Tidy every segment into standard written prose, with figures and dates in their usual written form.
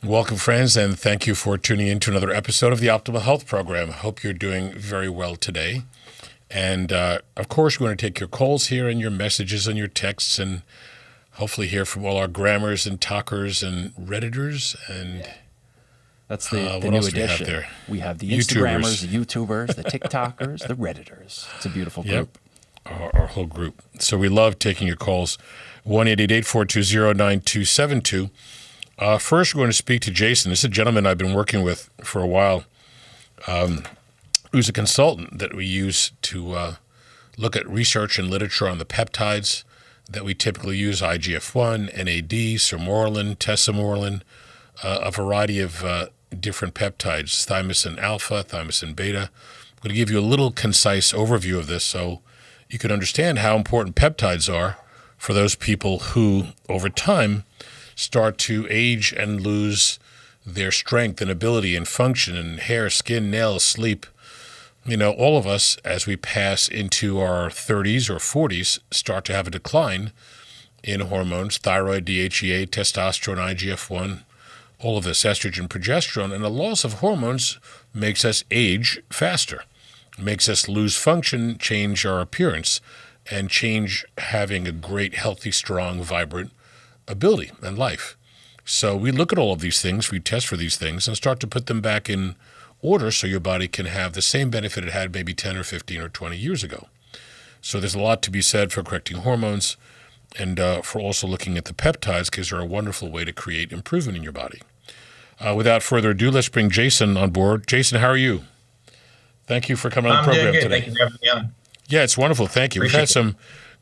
Welcome, friends, and thank you for tuning in to another episode of the Optimal Health Program. I hope you're doing very well today. And of course, we're going to take your calls here and your messages and your texts, and hopefully hear from all our grammars and talkers and Redditors and That's the what new else do addition. We have the YouTubers. Instagrammers, the YouTubers, the TikTokers, the Redditors. It's a beautiful group. Our whole group. So we love taking your calls. 1-888-420-9272. First, we're going to speak to Jason. This is a gentleman I've been working with for a while, who's a consultant that we use to look at research and literature on the peptides that we typically use: IGF-1, NAD, sermorelin, tesamorelin, a variety of different peptides, thymosin alpha, thymosin beta. I'm going to give you a little concise overview of this so you can understand how important peptides are for those people who, over time, start to age and lose their strength and ability and function and hair, skin, nails, sleep. You know, all of us, as we pass into our 30s or 40s, start to have a decline in hormones: thyroid, DHEA, testosterone, IGF-1, all of this, estrogen, progesterone. And the loss of hormones makes us age faster, makes us lose function, change our appearance, and change having a great, healthy, strong, vibrant ability and life. So we look at all of these things, we test for these things, and start to put them back in order so your body can have the same benefit it had maybe 10 or 15 or 20 years ago. So there's a lot to be said for correcting hormones and for also looking at the peptides, because they're a wonderful way to create improvement in your body. Without further ado, let's bring Jason on board. Jason, how are you? Thank you for coming on the program doing good. today. Thank you for having me on. Yeah, it's wonderful. Thank you. We've had Appreciate some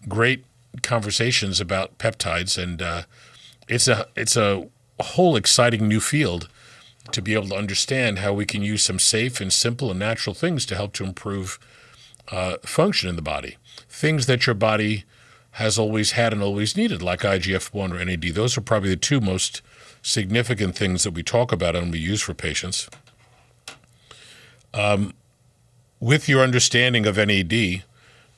great conversations about peptides, and it's a whole exciting new field to be able to understand how we can use some safe and simple and natural things to help to improve function in the body. Things that your body has always had and always needed, like IGF-1 or NAD. Those are probably the two most significant things that we talk about and we use for patients. With your understanding of NAD,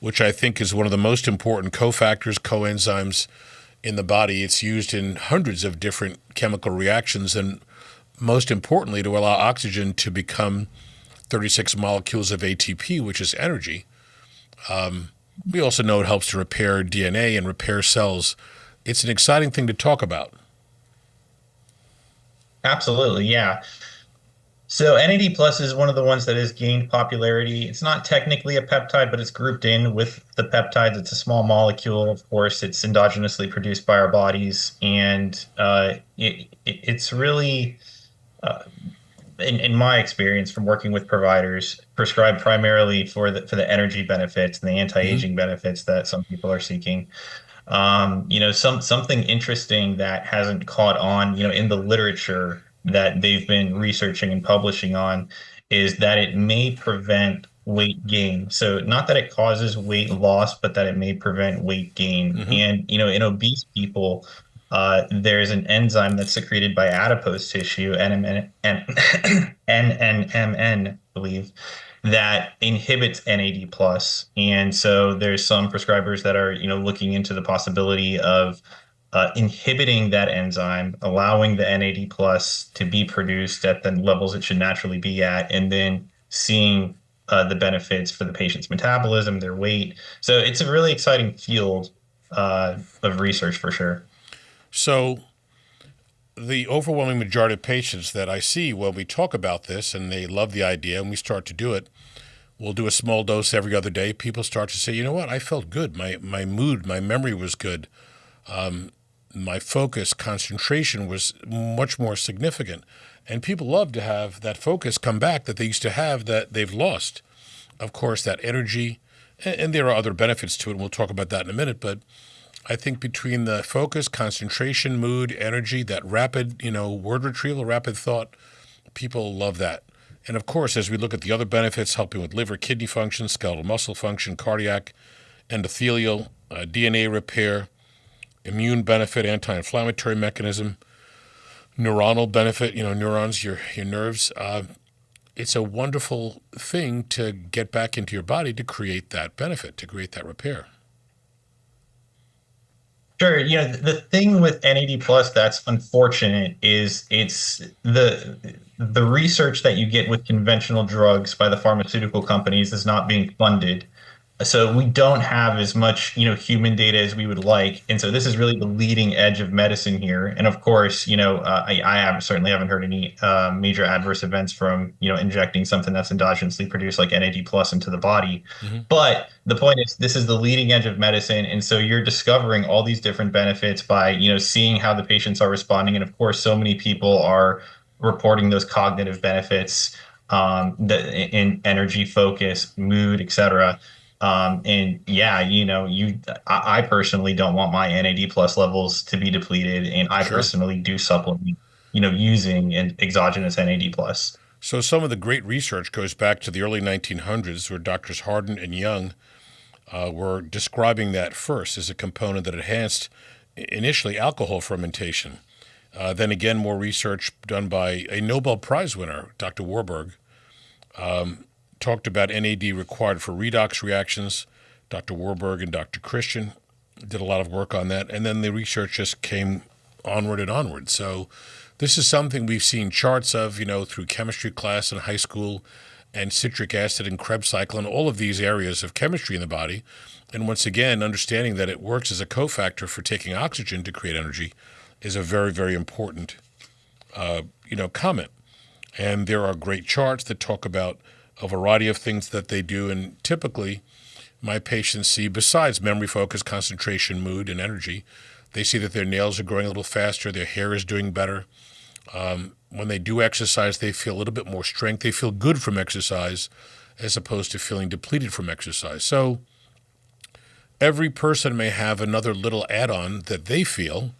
which I think is one of the most important cofactors, coenzymes in the body. It's used in hundreds of different chemical reactions, and most importantly, to allow oxygen to become 36 molecules of ATP, which is energy. We also know it helps to repair DNA and repair cells. It's an exciting thing to talk about. Absolutely, yeah. So NAD plus is one of the ones that has gained popularity. It's not technically a peptide, but it's grouped in with the peptides. It's a small molecule. Of course, it's endogenously produced by our bodies, and it's really, in my experience from working with providers, prescribed primarily for the energy benefits and the anti-aging benefits that some people are seeking. Something interesting that hasn't caught on, in the literature that they've been researching and publishing on, is that it may prevent weight gain. So not that it causes weight loss, but that it may prevent weight gain. And, in obese people, there's an enzyme that's secreted by adipose tissue, NMN, I believe, that inhibits NAD plus. And so there's some prescribers that are, looking into the possibility of inhibiting that enzyme, allowing the NAD plus to be produced at the levels it should naturally be at, and then seeing the benefits for the patient's metabolism, their weight. So it's a really exciting field of research for sure. So the overwhelming majority of patients that I see when we talk about this, and they love the idea and we start to do it, we'll do a small dose every other day. People start to say, you know what, I felt good. My mood, my memory was good. My focus, concentration was much more significant. And people love to have that focus come back that they used to have that they've lost. Of course, that energy, and there are other benefits to it, and we'll talk about that in a minute, but I think between the focus, concentration, mood, energy, that rapid, word retrieval, rapid thought, people love that. And of course, as we look at the other benefits, helping with liver, kidney function, skeletal muscle function, cardiac, endothelial, DNA repair, immune benefit, anti-inflammatory mechanism, neuronal benefit, neurons, your nerves. It's a wonderful thing to get back into your body to create that benefit, to create that repair. Sure. The thing with NAD plus that's unfortunate is it's the research that you get with conventional drugs by the pharmaceutical companies is not being funded. So we don't have as much, human data as we would like. And so this is really the leading edge of medicine here. And of course, I have certainly haven't heard any major adverse events from, injecting something that's endogenously produced like NAD plus into the body. Hmm. But the point is, this is the leading edge of medicine. And so you're discovering all these different benefits by, seeing how the patients are responding. And of course, so many people are reporting those cognitive benefits, in energy, focus, mood, etc. And yeah, I personally don't want my NAD plus levels to be depleted, and I Sure. personally do supplement, using an exogenous NAD plus. So some of the great research goes back to the early 1900s, where doctors Hardin and Young were describing that first as a component that enhanced initially alcohol fermentation. Then again, more research done by a Nobel Prize winner, Dr. Warburg, talked about NAD required for redox reactions. Dr. Warburg and Dr. Christian did a lot of work on that. And then the research just came onward and onward. So this is something we've seen charts of, through chemistry class in high school, and citric acid and Krebs cycle and all of these areas of chemistry in the body. And once again, understanding that it works as a cofactor for taking oxygen to create energy is a very, very important, comment. And there are great charts that talk about a variety of things that they do. And typically, my patients see, besides memory, focus, concentration, mood, and energy, they see that their nails are growing a little faster, their hair is doing better. When they do exercise, they feel a little bit more strength. They feel good from exercise as opposed to feeling depleted from exercise. So every person may have another little add-on that they feel.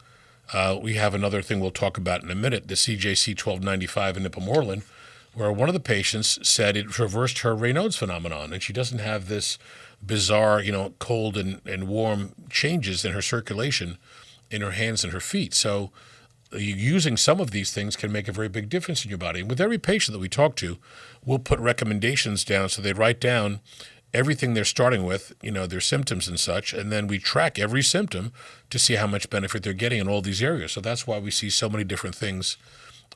We have another thing we'll talk about in a minute, the CJC 1295 and ipamorelin, where one of the patients said it reversed her Raynaud's phenomenon, and she doesn't have this bizarre, cold and warm changes in her circulation in her hands and her feet. So using some of these things can make a very big difference in your body. And with every patient that we talk to, we'll put recommendations down so they write down everything they're starting with, their symptoms and such, and then we track every symptom to see how much benefit they're getting in all these areas. So that's why we see so many different things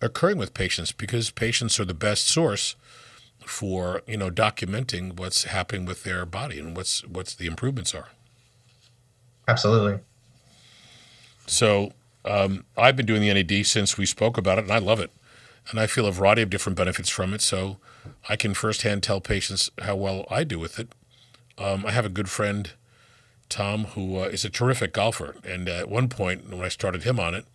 occurring with patients, because patients are the best source for, documenting what's happening with their body and what's the improvements are. Absolutely. So I've been doing the NAD since we spoke about it, and I love it. And I feel a variety of different benefits from it. So I can firsthand tell patients how well I do with it. I have a good friend, Tom, who is a terrific golfer. And at one point, when I started him on it,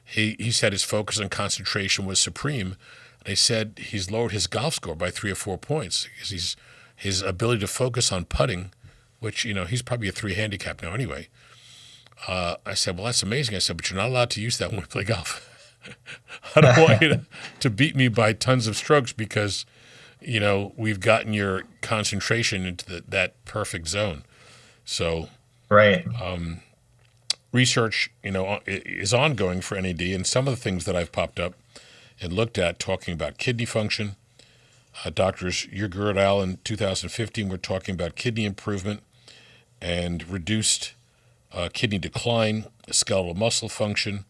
he said his focus and concentration was supreme. And he said he's lowered his golf score by 3 or 4 points because his ability to focus on putting, which, he's probably a 3 handicap now anyway. I said, well, that's amazing. I said, but you're not allowed to use that when we play golf. I don't want you to beat me by tons of strokes because, we've gotten your concentration into that perfect zone. So Right. research, is ongoing for NAD, and some of the things that I've popped up and looked at talking about kidney function. Doctors Yergurt al in 2015 were talking about kidney improvement and reduced kidney decline, skeletal muscle function,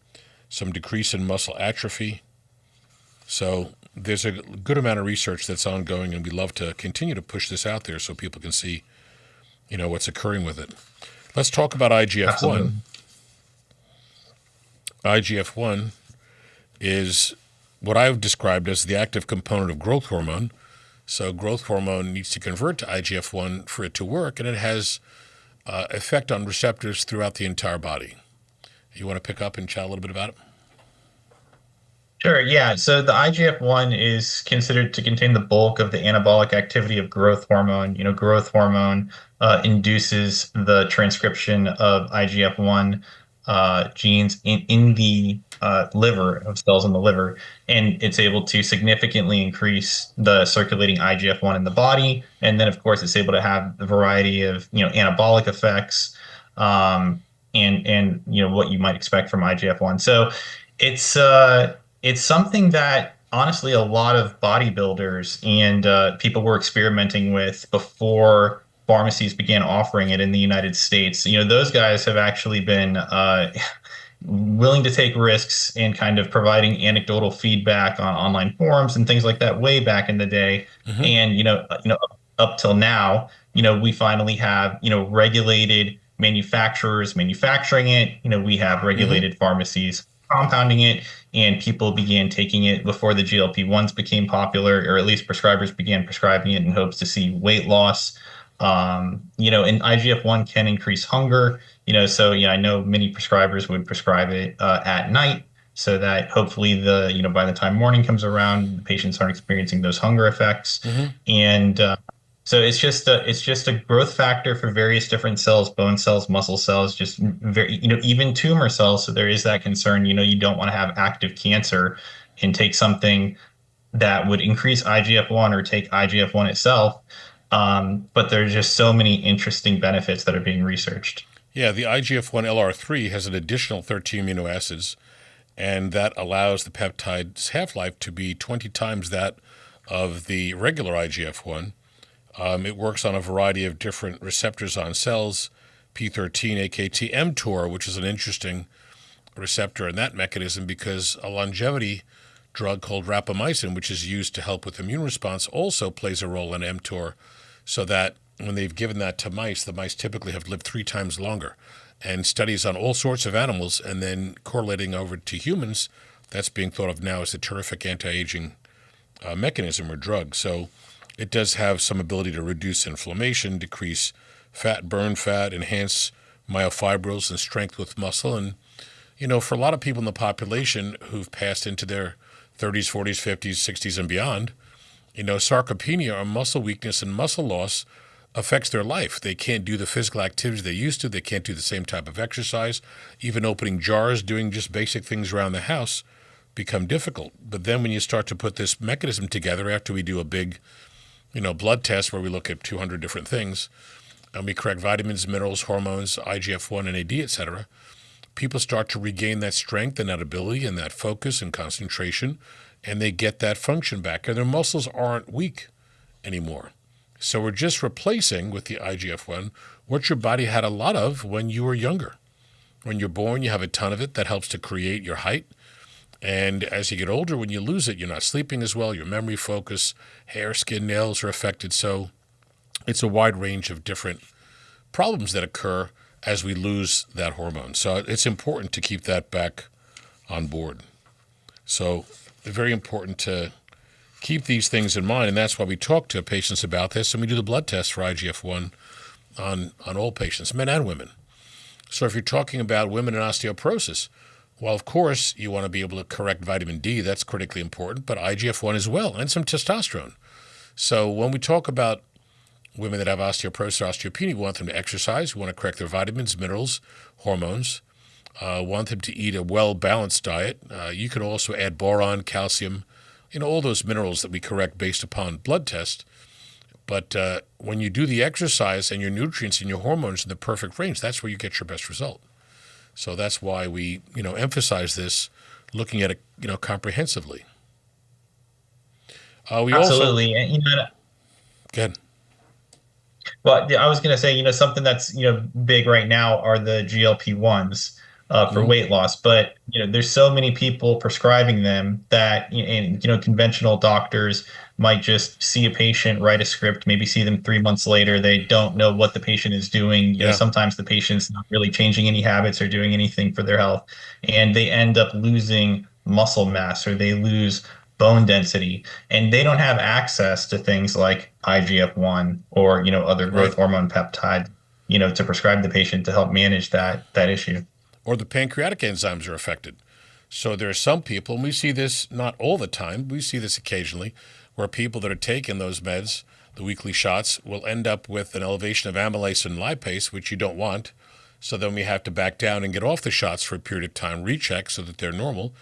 some decrease in muscle atrophy. So there's a good amount of research that's ongoing, and we love to continue to push this out there so people can see, what's occurring with it. Let's talk about IGF-1. Absolutely. IGF-1 is what I've described as the active component of growth hormone. So growth hormone needs to convert to IGF-1 for it to work, and it has effect on receptors throughout the entire body. You want to pick up and chat a little bit about it? Sure. Yeah. So the IGF-1 is considered to contain the bulk of the anabolic activity of growth hormone. Growth hormone induces the transcription of IGF-1 genes in the liver, of cells in the liver, and it's able to significantly increase the circulating IGF-1 in the body. And then, of course, it's able to have a variety of anabolic effects, and what you might expect from IGF-1. So it's something that honestly a lot of bodybuilders and people were experimenting with before pharmacies began offering it in the United States, those guys have actually been willing to take risks in kind of providing anecdotal feedback on online forums and things like that way back in the day. Mm-hmm. And up till now, we finally have regulated manufacturers manufacturing it. We have Mm-hmm. regulated pharmacies compounding it, and people began taking it before the GLP-1s became popular, or at least prescribers began prescribing it in hopes to see weight loss. And IGF-1 can increase hunger, so I know many prescribers would prescribe it at night so that hopefully by the time morning comes around, the patients aren't experiencing those hunger effects. Mm-hmm. And so it's just a growth factor for various different cells, bone cells, muscle cells, just very, even tumor cells. So there is that concern, you don't want to have active cancer and take something that would increase IGF-1 or take IGF-1 itself. But there's just so many interesting benefits that are being researched. Yeah, the IGF-1 LR3 has an additional 13 amino acids, and that allows the peptide's half-life to be 20 times that of the regular IGF-1. It works on a variety of different receptors on cells, P13, AKT, mTOR, which is an interesting receptor in that mechanism because a longevity drug called rapamycin, which is used to help with immune response, also plays a role in mTOR, so that when they've given that to mice, the mice typically have lived 3 times longer. And studies on all sorts of animals and then correlating over to humans, that's being thought of now as a terrific anti-aging mechanism or drug. So it does have some ability to reduce inflammation, decrease fat, burn fat, enhance myofibrils and strength with muscle. And, for a lot of people in the population who've passed into their 30s, 40s, 50s, 60s, and beyond, sarcopenia or muscle weakness and muscle loss affects their life. They can't do the physical activities they used to. They can't do the same type of exercise. Even opening jars, doing just basic things around the house become difficult. But then when you start to put this mechanism together after we do a big, blood test where we look at 200 different things and we correct vitamins, minerals, hormones, IGF-1, NAD, etc., people start to regain that strength and that ability and that focus and concentration, and they get that function back, and their muscles aren't weak anymore. So we're just replacing with the IGF-1 what your body had a lot of when you were younger. When you're born, you have a ton of it that helps to create your height. And as you get older, when you lose it, you're not sleeping as well. Your memory, focus, hair, skin, nails are affected. So it's a wide range of different problems that occur as we lose that hormone. So it's important to keep that back on board. So very important to keep these things in mind, and that's why we talk to patients about this, and we do the blood test for IGF-1 on all patients, men and women. So if you're talking about women in osteoporosis, well, of course, you want to be able to correct vitamin D. That's critically important, but IGF-1 as well, and some testosterone. So when we talk about women that have osteoporosis or osteopenia, we want them to exercise. We want to correct their vitamins, minerals, hormones. Want them to eat a well-balanced diet. You can also add boron, calcium, all those minerals that we correct based upon blood test. But when you do the exercise and your nutrients and your hormones in the perfect range, that's where you get your best result. So that's why we, emphasize this, looking at it, comprehensively. We Absolutely. also And, go ahead. well, yeah, I was going to say, something that's, big right now are the GLP-1s for weight loss. But, there's so many people prescribing them that, and, conventional doctors might just see a patient, write a script, maybe see them 3 months later. They don't know what the patient is doing. Yeah. Sometimes the patient's not really changing any habits or doing anything for their health. And they end up losing muscle mass, or they lose bone density, and they don't have access to things like IGF-1 or other growth Right. hormone peptide to prescribe the patient to help manage that issue. Or the pancreatic enzymes are affected. So there are some people, and we see this not all the time, we see this occasionally, where people that are taking those meds, the weekly shots, will end up with an elevation of amylase and lipase, which you don't want. So then we have to back down and get off the shots for a period of time, recheck so that they're normal,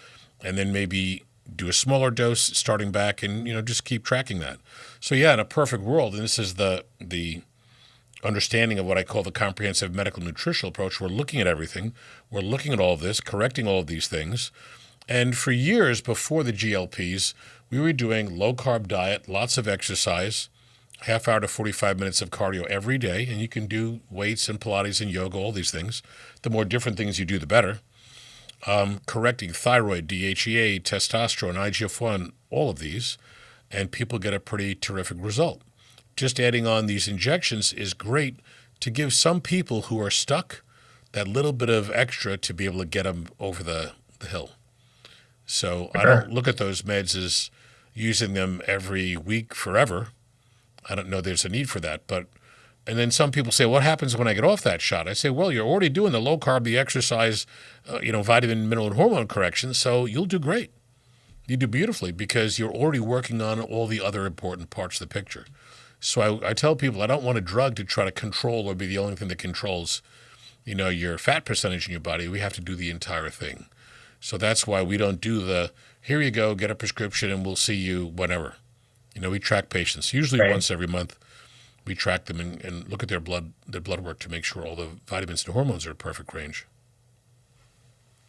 and then maybe do a smaller dose starting back and, just keep tracking that. So yeah, in a perfect world, and this is the understanding of what I call the comprehensive medical nutritional approach, we're looking at everything. We're looking at all of this, correcting all of these things. And for years before the GLPs, we were doing low-carb diet, lots of exercise, half hour to 45 minutes of cardio every day, and you can do weights and Pilates and yoga, all these things. The more different things you do, the better. Correcting thyroid, DHEA, testosterone, IGF-1, all of these, and people get a pretty terrific result. Just adding on these injections is great to give some people who are stuck that little bit of extra to be able to get them over the hill. So I don't look at those meds as using them every week forever. I don't know there's a need for that. And then some people say, what happens when I get off that shot? I say, well, you're already doing the low carb, the exercise, vitamin, mineral, and hormone correction, so you'll do great. You do beautifully because you're already working on all the other important parts of the picture. So I tell people I don't want a drug to try to control or be the only thing that controls, your fat percentage in your body. We have to do the entire thing. So that's why we don't do here you go, get a prescription and we'll see you whenever. We track patients, usually once every month. We track them and look at their blood work to make sure all the vitamins and hormones are at perfect range.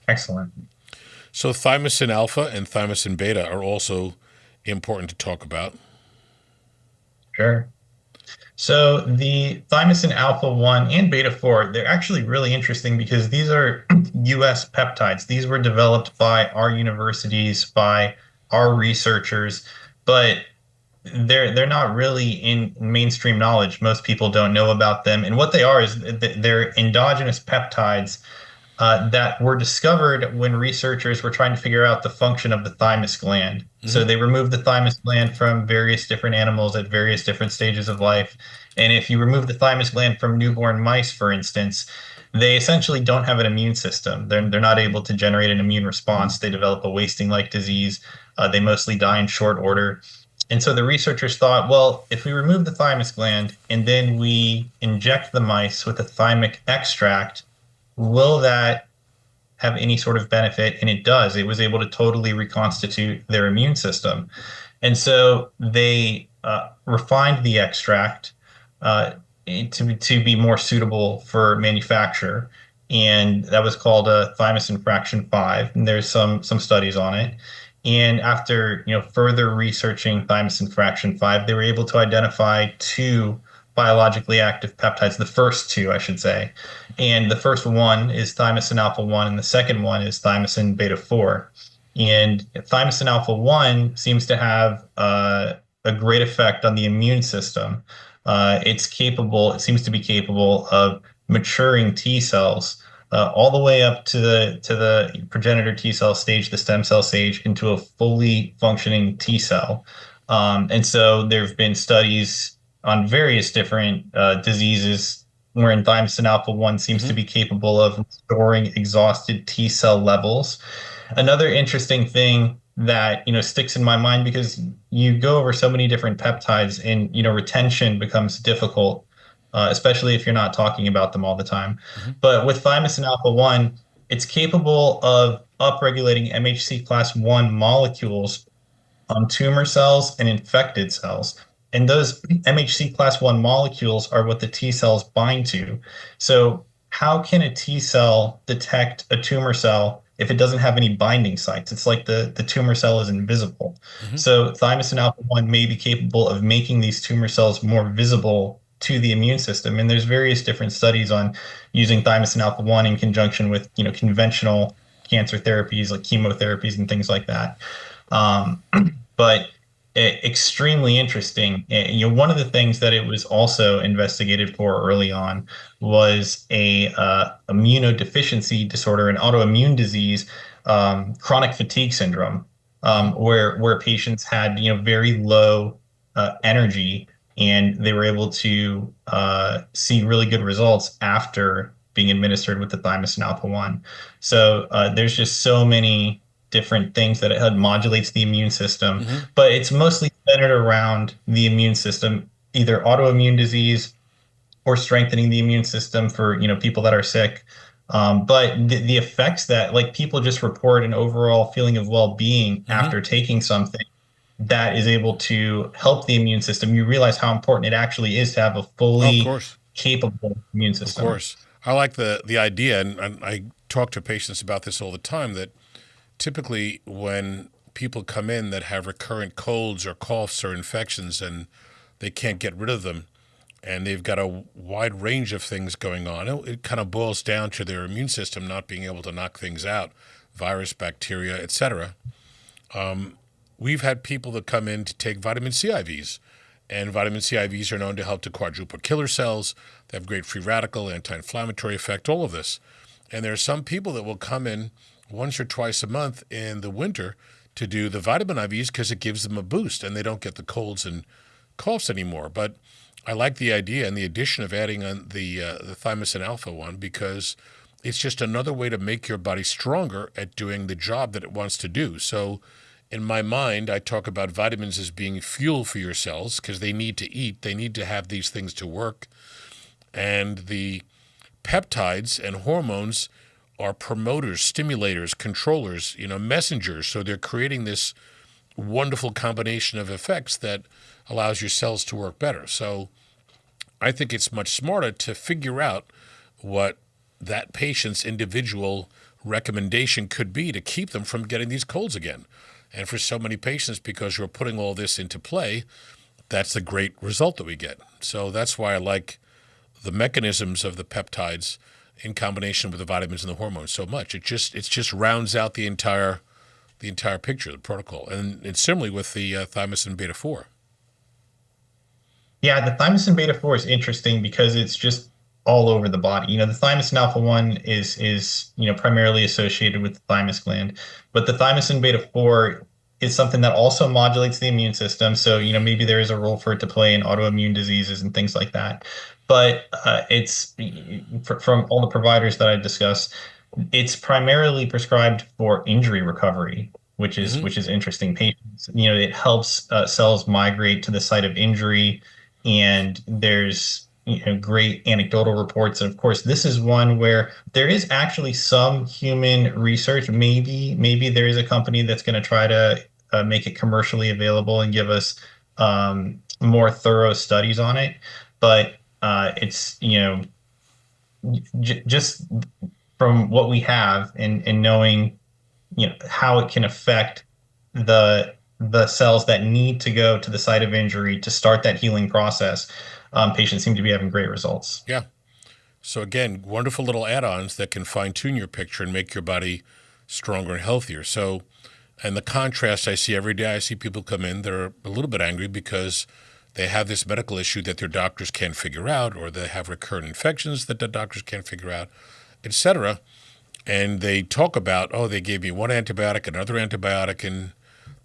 Excellent. So thymosin alpha and thymosin beta are also important to talk about. Sure. So the thymosin alpha 1 and beta 4, they're actually really interesting because these are US peptides. These were developed by our universities, by our researchers, but they're not really in mainstream knowledge. Most people don't know about them. And what they are is they're endogenous peptides that were discovered when researchers were trying to figure out the function of the thymus gland. Mm-hmm. So they removed the thymus gland from various different animals at various different stages of life. And if you remove the thymus gland from newborn mice, for instance, they essentially don't have an immune system. They're not able to generate an immune response. They develop a wasting-like disease. They mostly die in short order. And so the researchers thought, well, if we remove the thymus gland and then we inject the mice with a thymic extract, will that have any sort of benefit? And it does. It was able to totally reconstitute their immune system. And so they refined the extract to be more suitable for manufacture. And that was called a thymosin fraction 5. And there's some studies on it. And after further researching thymosin fraction 5, they were able to identify 2 biologically active peptides, the first 2, I should say. And the first one is thymosin alpha 1, and the second one is thymosin beta 4. And thymosin alpha 1 seems to have a great effect on the immune system. It seems to be capable of maturing T cells all the way up to the progenitor T cell stage, the stem cell stage, into a fully functioning T cell. And so there have been studies on various different diseases wherein thymosin alpha 1 seems to be capable of restoring exhausted T cell levels. Another interesting thing that sticks in my mind, because you go over so many different peptides and retention becomes difficult, especially if you're not talking about them all the time. Mm-hmm. But with thymosin alpha 1, it's capable of upregulating MHC class 1 molecules on tumor cells and infected cells. And those MHC class 1 molecules are what the T cells bind to. So how can a T cell detect a tumor cell if it doesn't have any binding sites? It's like the tumor cell is invisible. Mm-hmm. So thymosin alpha 1 may be capable of making these tumor cells more visible to the immune system. And there's various different studies on using thymosin alpha 1 in conjunction with conventional cancer therapies like chemotherapies and things like that. But extremely interesting. One of the things that it was also investigated for early on was a immunodeficiency disorder, an autoimmune disease, chronic fatigue syndrome, where patients had very low energy, and they were able to see really good results after being administered with the thymosin alpha 1. So there's just so many different things that it modulates the immune system, but it's mostly centered around the immune system, either autoimmune disease or strengthening the immune system for people that are sick. But the effects that people just report an overall feeling of well-being after taking something that is able to help the immune system. You realize how important it actually is to have a fully capable immune system. Of course. I like the idea, and I talk to patients about this all the time, that typically when people come in that have recurrent colds or coughs or infections and they can't get rid of them, and they've got a wide range of things going on. It kind of boils down to their immune system not being able to knock things out, virus, bacteria, etc. We've had people that come in to take vitamin C IVs, and vitamin C IVs are known to help to quadruple killer cells. They have great free radical, anti-inflammatory effect, all of this. And there are some people that will come in once or twice a month in the winter to do the vitamin IVs because it gives them a boost and they don't get the colds and coughs anymore. But I like the idea and the addition of adding on the thymosin alpha one, because it's just another way to make your body stronger at doing the job that it wants to do. So in my mind, I talk about vitamins as being fuel for your cells because they need to eat. They need to have these things to work. And the peptides and hormones are promoters, stimulators, controllers, messengers. So they're creating this wonderful combination of effects that allows your cells to work better. So I think it's much smarter to figure out what that patient's individual recommendation could be to keep them from getting these colds again. And for so many patients, because you're putting all this into play, that's the great result that we get. So that's why I like the mechanisms of the peptides in combination with the vitamins and the hormones so much. It just rounds out the entire picture, the protocol. And it's similarly with the thymosin beta 4. Yeah, the thymosin beta 4 is interesting because it's just all over the body. The thymosin alpha 1 is primarily associated with the thymus gland, but the thymosin beta 4 is something that also modulates the immune system. So, maybe there is a role for it to play in autoimmune diseases and things like that. But it's from all the providers that I discussed, it's primarily prescribed for injury recovery, which is interesting. Patients, it helps cells migrate to the site of injury, and there's great anecdotal reports. And of course, this is one where there is actually some human research. Maybe there is a company that's going to try to make it commercially available and give us more thorough studies on it. But it's just from what we have and knowing how it can affect the cells that need to go to the site of injury to start that healing process. Patients seem to be having great results. Yeah. So again, wonderful little add-ons that can fine-tune your picture and make your body stronger and healthier. So, and the contrast I see every day, I see people come in, they're a little bit angry because they have this medical issue that their doctors can't figure out, or they have recurrent infections that the doctors can't figure out, etc. And they talk about, oh, they gave me one antibiotic, another antibiotic, and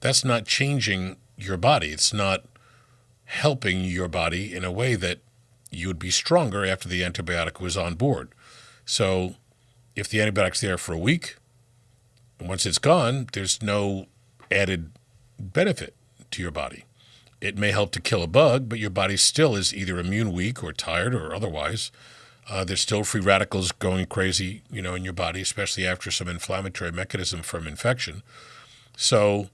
that's not changing your body. It's not helping your body in a way that you would be stronger after the antibiotic was on board. So if the antibiotic's there for a week, and once it's gone, there's no added benefit to your body. It may help to kill a bug, but your body still is either immune weak or tired or otherwise. There's still free radicals going crazy, in your body, especially after some inflammatory mechanism from infection. So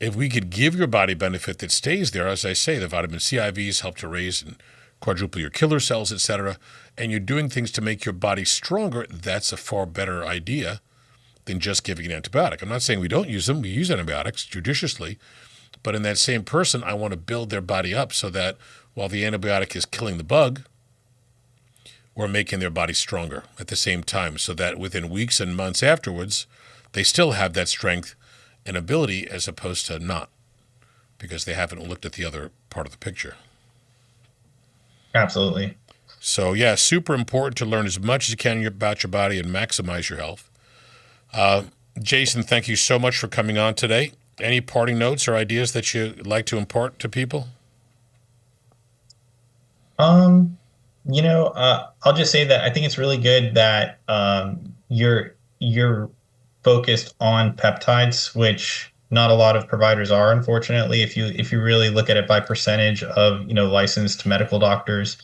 if we could give your body benefit that stays there, as I say, the vitamin C IVs help to raise and quadruple your killer cells, etc., and you're doing things to make your body stronger, that's a far better idea than just giving an antibiotic. I'm not saying we don't use them. We use antibiotics judiciously. But in that same person, I want to build their body up so that while the antibiotic is killing the bug, we're making their body stronger at the same time, so that within weeks and months afterwards, they still have that strength and ability as opposed to not, because they haven't looked at the other part of the picture. Absolutely. So yeah, super important to learn as much as you can about your body and maximize your health. Jason, thank you so much for coming on today. Any parting notes or ideas that you'd like to impart to people? I'll just say that I think it's really good that you're focused on peptides, which not a lot of providers are, unfortunately. If you really look at it by percentage of licensed medical doctors,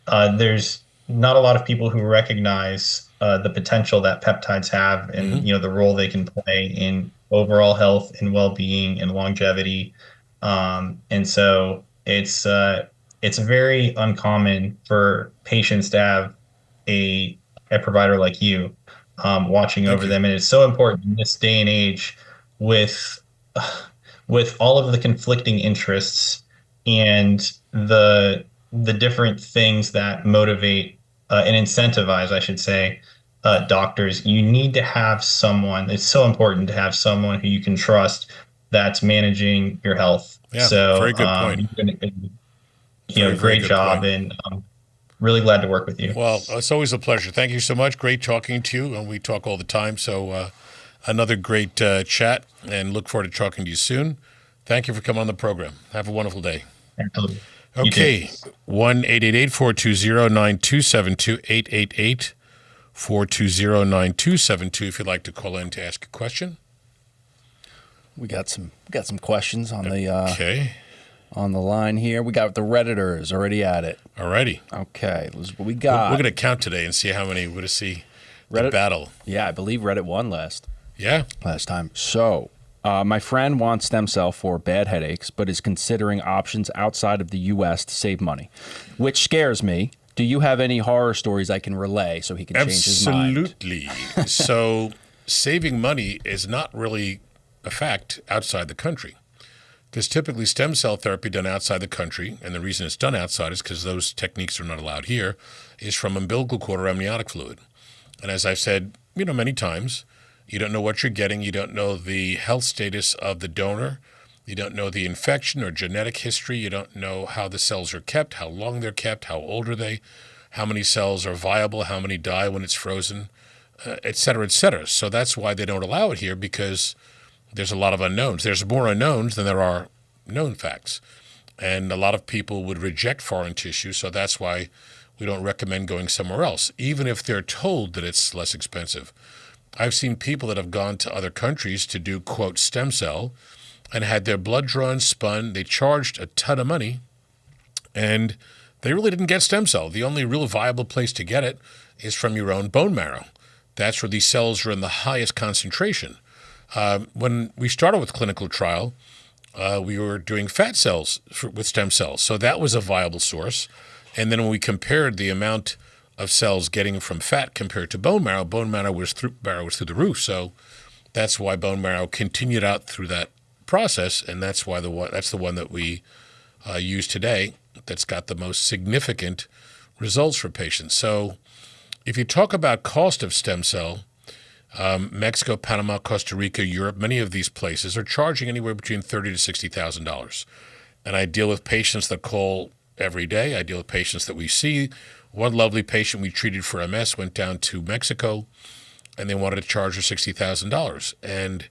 there's not a lot of people who recognize the potential that peptides have and the role they can play in overall health and well-being and longevity. And so it's very uncommon for patients to have a provider like you watching over them. And it's so important in this day and age with all of the conflicting interests and the different things that motivate and incentivize, I should say, doctors. You need to have someone. It's so important to have someone who you can trust that's managing your health. Yeah, very So, good point. Very, very great good job, point. and really glad to work with you. Well, it's always a pleasure. Thank you so much. Great talking to you, and we talk all the time. So another great chat, and look forward to talking to you soon. Thank you for coming on the program. Have a wonderful day. Absolutely. You too. Okay, 1-888-420-9272, 888-420-9272 if you'd like to call in to ask a question. We got some questions on the Okay, on the line here. We got the Redditors already at it. all righty. Okay, let's what we We're got. going to count today and see how many we're going to see the Reddit- battle. Yeah, I believe Reddit won last Yeah? time. So, my friend wants stem cell for bad headaches, but is considering options outside of the U.S. to save money, which scares me. Do you have any horror stories I can relay so he can change his mind? Absolutely. So saving money is not really a fact outside the country. Because typically stem cell therapy done outside the country, and the reason it's done outside is because those techniques are not allowed here, is from umbilical cord or amniotic fluid. And as I've said, many times, you don't know what you're getting. You don't know the health status of the donor. You don't know the infection or genetic history. You don't know how the cells are kept, how long they're kept, how old are they, how many cells are viable, how many die when it's frozen, et cetera, et cetera. So that's why they don't allow it here, because there's a lot of unknowns. There's more unknowns than there are known facts. And a lot of people would reject foreign tissue, so that's why we don't recommend going somewhere else, even if they're told that it's less expensive. I've seen people that have gone to other countries to do, quote, stem cell, and had their blood drawn, spun. They charged a ton of money, and they really didn't get stem cell. The only real viable place to get it is from your own bone marrow. That's where these cells are in the highest concentration. When we started with clinical trial, we were doing fat cells with stem cells. So that was a viable source. And then when we compared the amount of cells getting from fat compared to bone marrow was through the roof. So that's why bone marrow continued out through that process, and that's why that's the one that we use today that's got the most significant results for patients. So if you talk about cost of stem cell, Mexico, Panama, Costa Rica, Europe, many of these places are charging anywhere between $30,000 to $60,000. And I deal with patients that call every day. I deal with patients that we see. One lovely patient we treated for MS went down to Mexico, and they wanted to charge her $60,000. And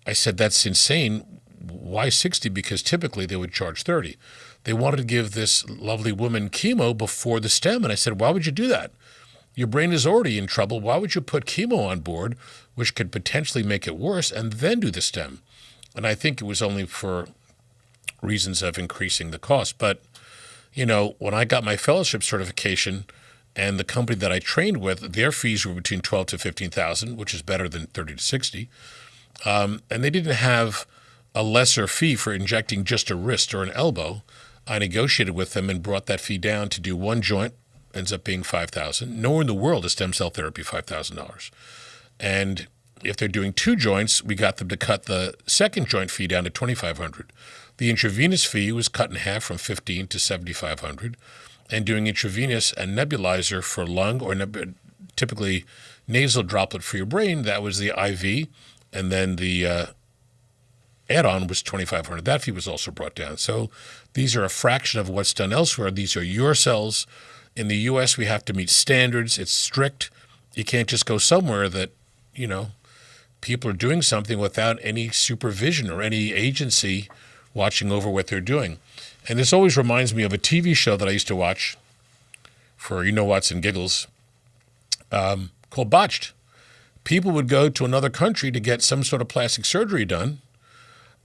I said, that's insane. Why 60? Because typically they would charge 30. They wanted to give this lovely woman chemo before the stem. And I said, why would you do that? Your brain is already in trouble. Why would you put chemo on board, which could potentially make it worse, and then do the stem? And I think it was only for reasons of increasing the cost. But, when I got my fellowship certification, and the company that I trained with, their fees were between $12,000 to $15,000, which is better than $30,000 to $60,000. And they didn't have a lesser fee for injecting just a wrist or an elbow. I negotiated with them and brought that fee down to do one joint, ends up being $5,000. Nowhere in the world is stem cell therapy $5,000. And if they're doing two joints, we got them to cut the second joint fee down to $2,500. The intravenous fee was cut in half from $1,500 to $7,500. And doing intravenous and nebulizer for lung or typically nasal droplet for your brain, that was the IV. And then the add-on was $2,500. That fee was also brought down. So these are a fraction of what's done elsewhere. These are your cells. In the U.S., we have to meet standards. It's strict. You can't just go somewhere that, people are doing something without any supervision or any agency watching over what they're doing. And this always reminds me of a TV show that I used to watch for What's and Giggles called Botched. People would go to another country to get some sort of plastic surgery done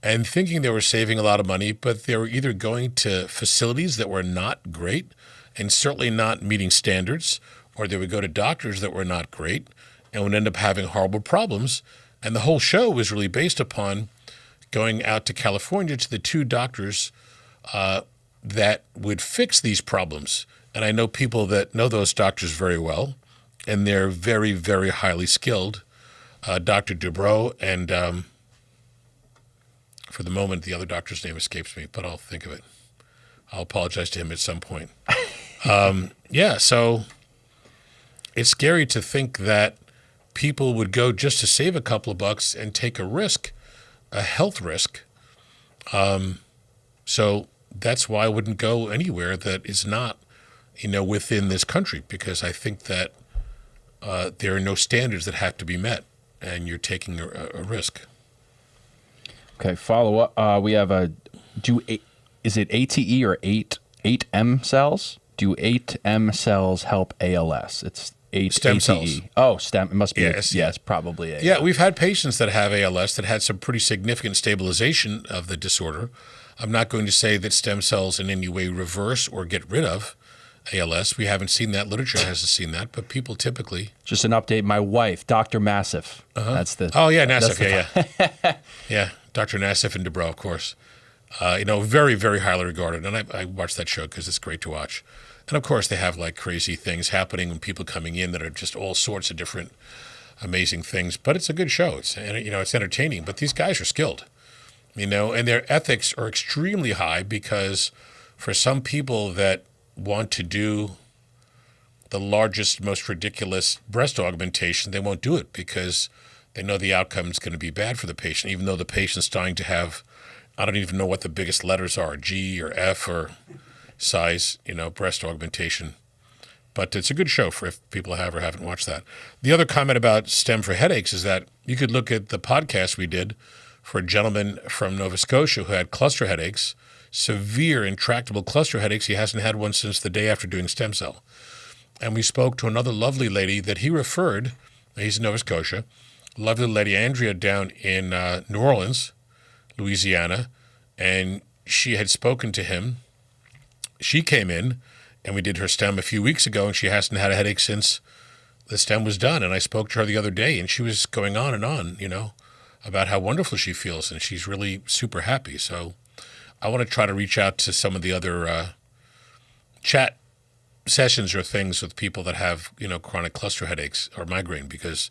and thinking they were saving a lot of money, but they were either going to facilities that were not great and certainly not meeting standards, or they would go to doctors that were not great and would end up having horrible problems. And the whole show was really based upon going out to California to the two doctors that would fix these problems. And I know people that know those doctors very well, and they're very, very highly skilled. Dr. Dubrow and for the moment, the other doctor's name escapes me, but I'll think of it. I'll apologize to him at some point. Yeah, so it's scary to think that people would go just to save a couple of bucks and take a risk, a health risk. So that's why I wouldn't go anywhere that is not, within this country, because I think that there are no standards that have to be met, and you're taking a risk. Okay, follow up. We have is it ATE or 8M cells? Do 8M cells help ALS? It's Stem ATE. cells. Oh, stem. It must be. Yes. Yes, probably. Yeah, we've had patients that have ALS that had some pretty significant stabilization of the disorder. I'm not going to say that stem cells in any way reverse or get rid of ALS. We haven't seen that. Literature hasn't seen that, but people typically. Just an update. My wife, Dr. Massif. That's the. Oh yeah, Nassif. that's Yeah. Yeah, Dr. Nassif and Dubrow, of course. Very, very highly regarded, and I watch that show because it's great to watch. And of course, they have like crazy things happening and people coming in that are just all sorts of different amazing things. But it's a good show. It's entertaining. But these guys are skilled, and their ethics are extremely high, because for some people that want to do the largest, most ridiculous breast augmentation, they won't do it because they know the outcome is going to be bad for the patient, even though the patient's starting to have, I don't even know what the biggest letters are, G or F or size, breast augmentation. But it's a good show for if people have or haven't watched that. The other comment about stem for headaches is that you could look at the podcast we did for a gentleman from Nova Scotia who had cluster headaches, severe intractable cluster headaches. He hasn't had one since the day after doing stem cell. And we spoke to another lovely lady that he referred, he's in Nova Scotia, lovely lady Andrea down in New Orleans, Louisiana, and she had spoken to him. She came in, and we did her stem a few weeks ago, and she hasn't had a headache since the stem was done. And I spoke to her the other day, and she was going on and on, about how wonderful she feels, and she's really super happy. So I want to try to reach out to some of the other chat sessions or things with people that have, chronic cluster headaches or migraine, because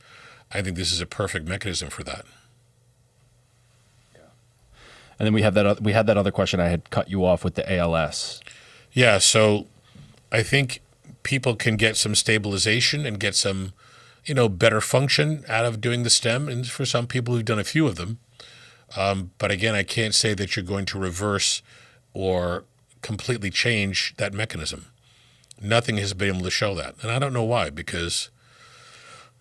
I think this is a perfect mechanism for that. And then we had that other question. I had cut you off with the ALS. Yeah, so I think people can get some stabilization and get some, better function out of doing the stem. And for some people who've done a few of them. But again, I can't say that you're going to reverse or completely change that mechanism. Nothing has been able to show that. And I don't know why, because,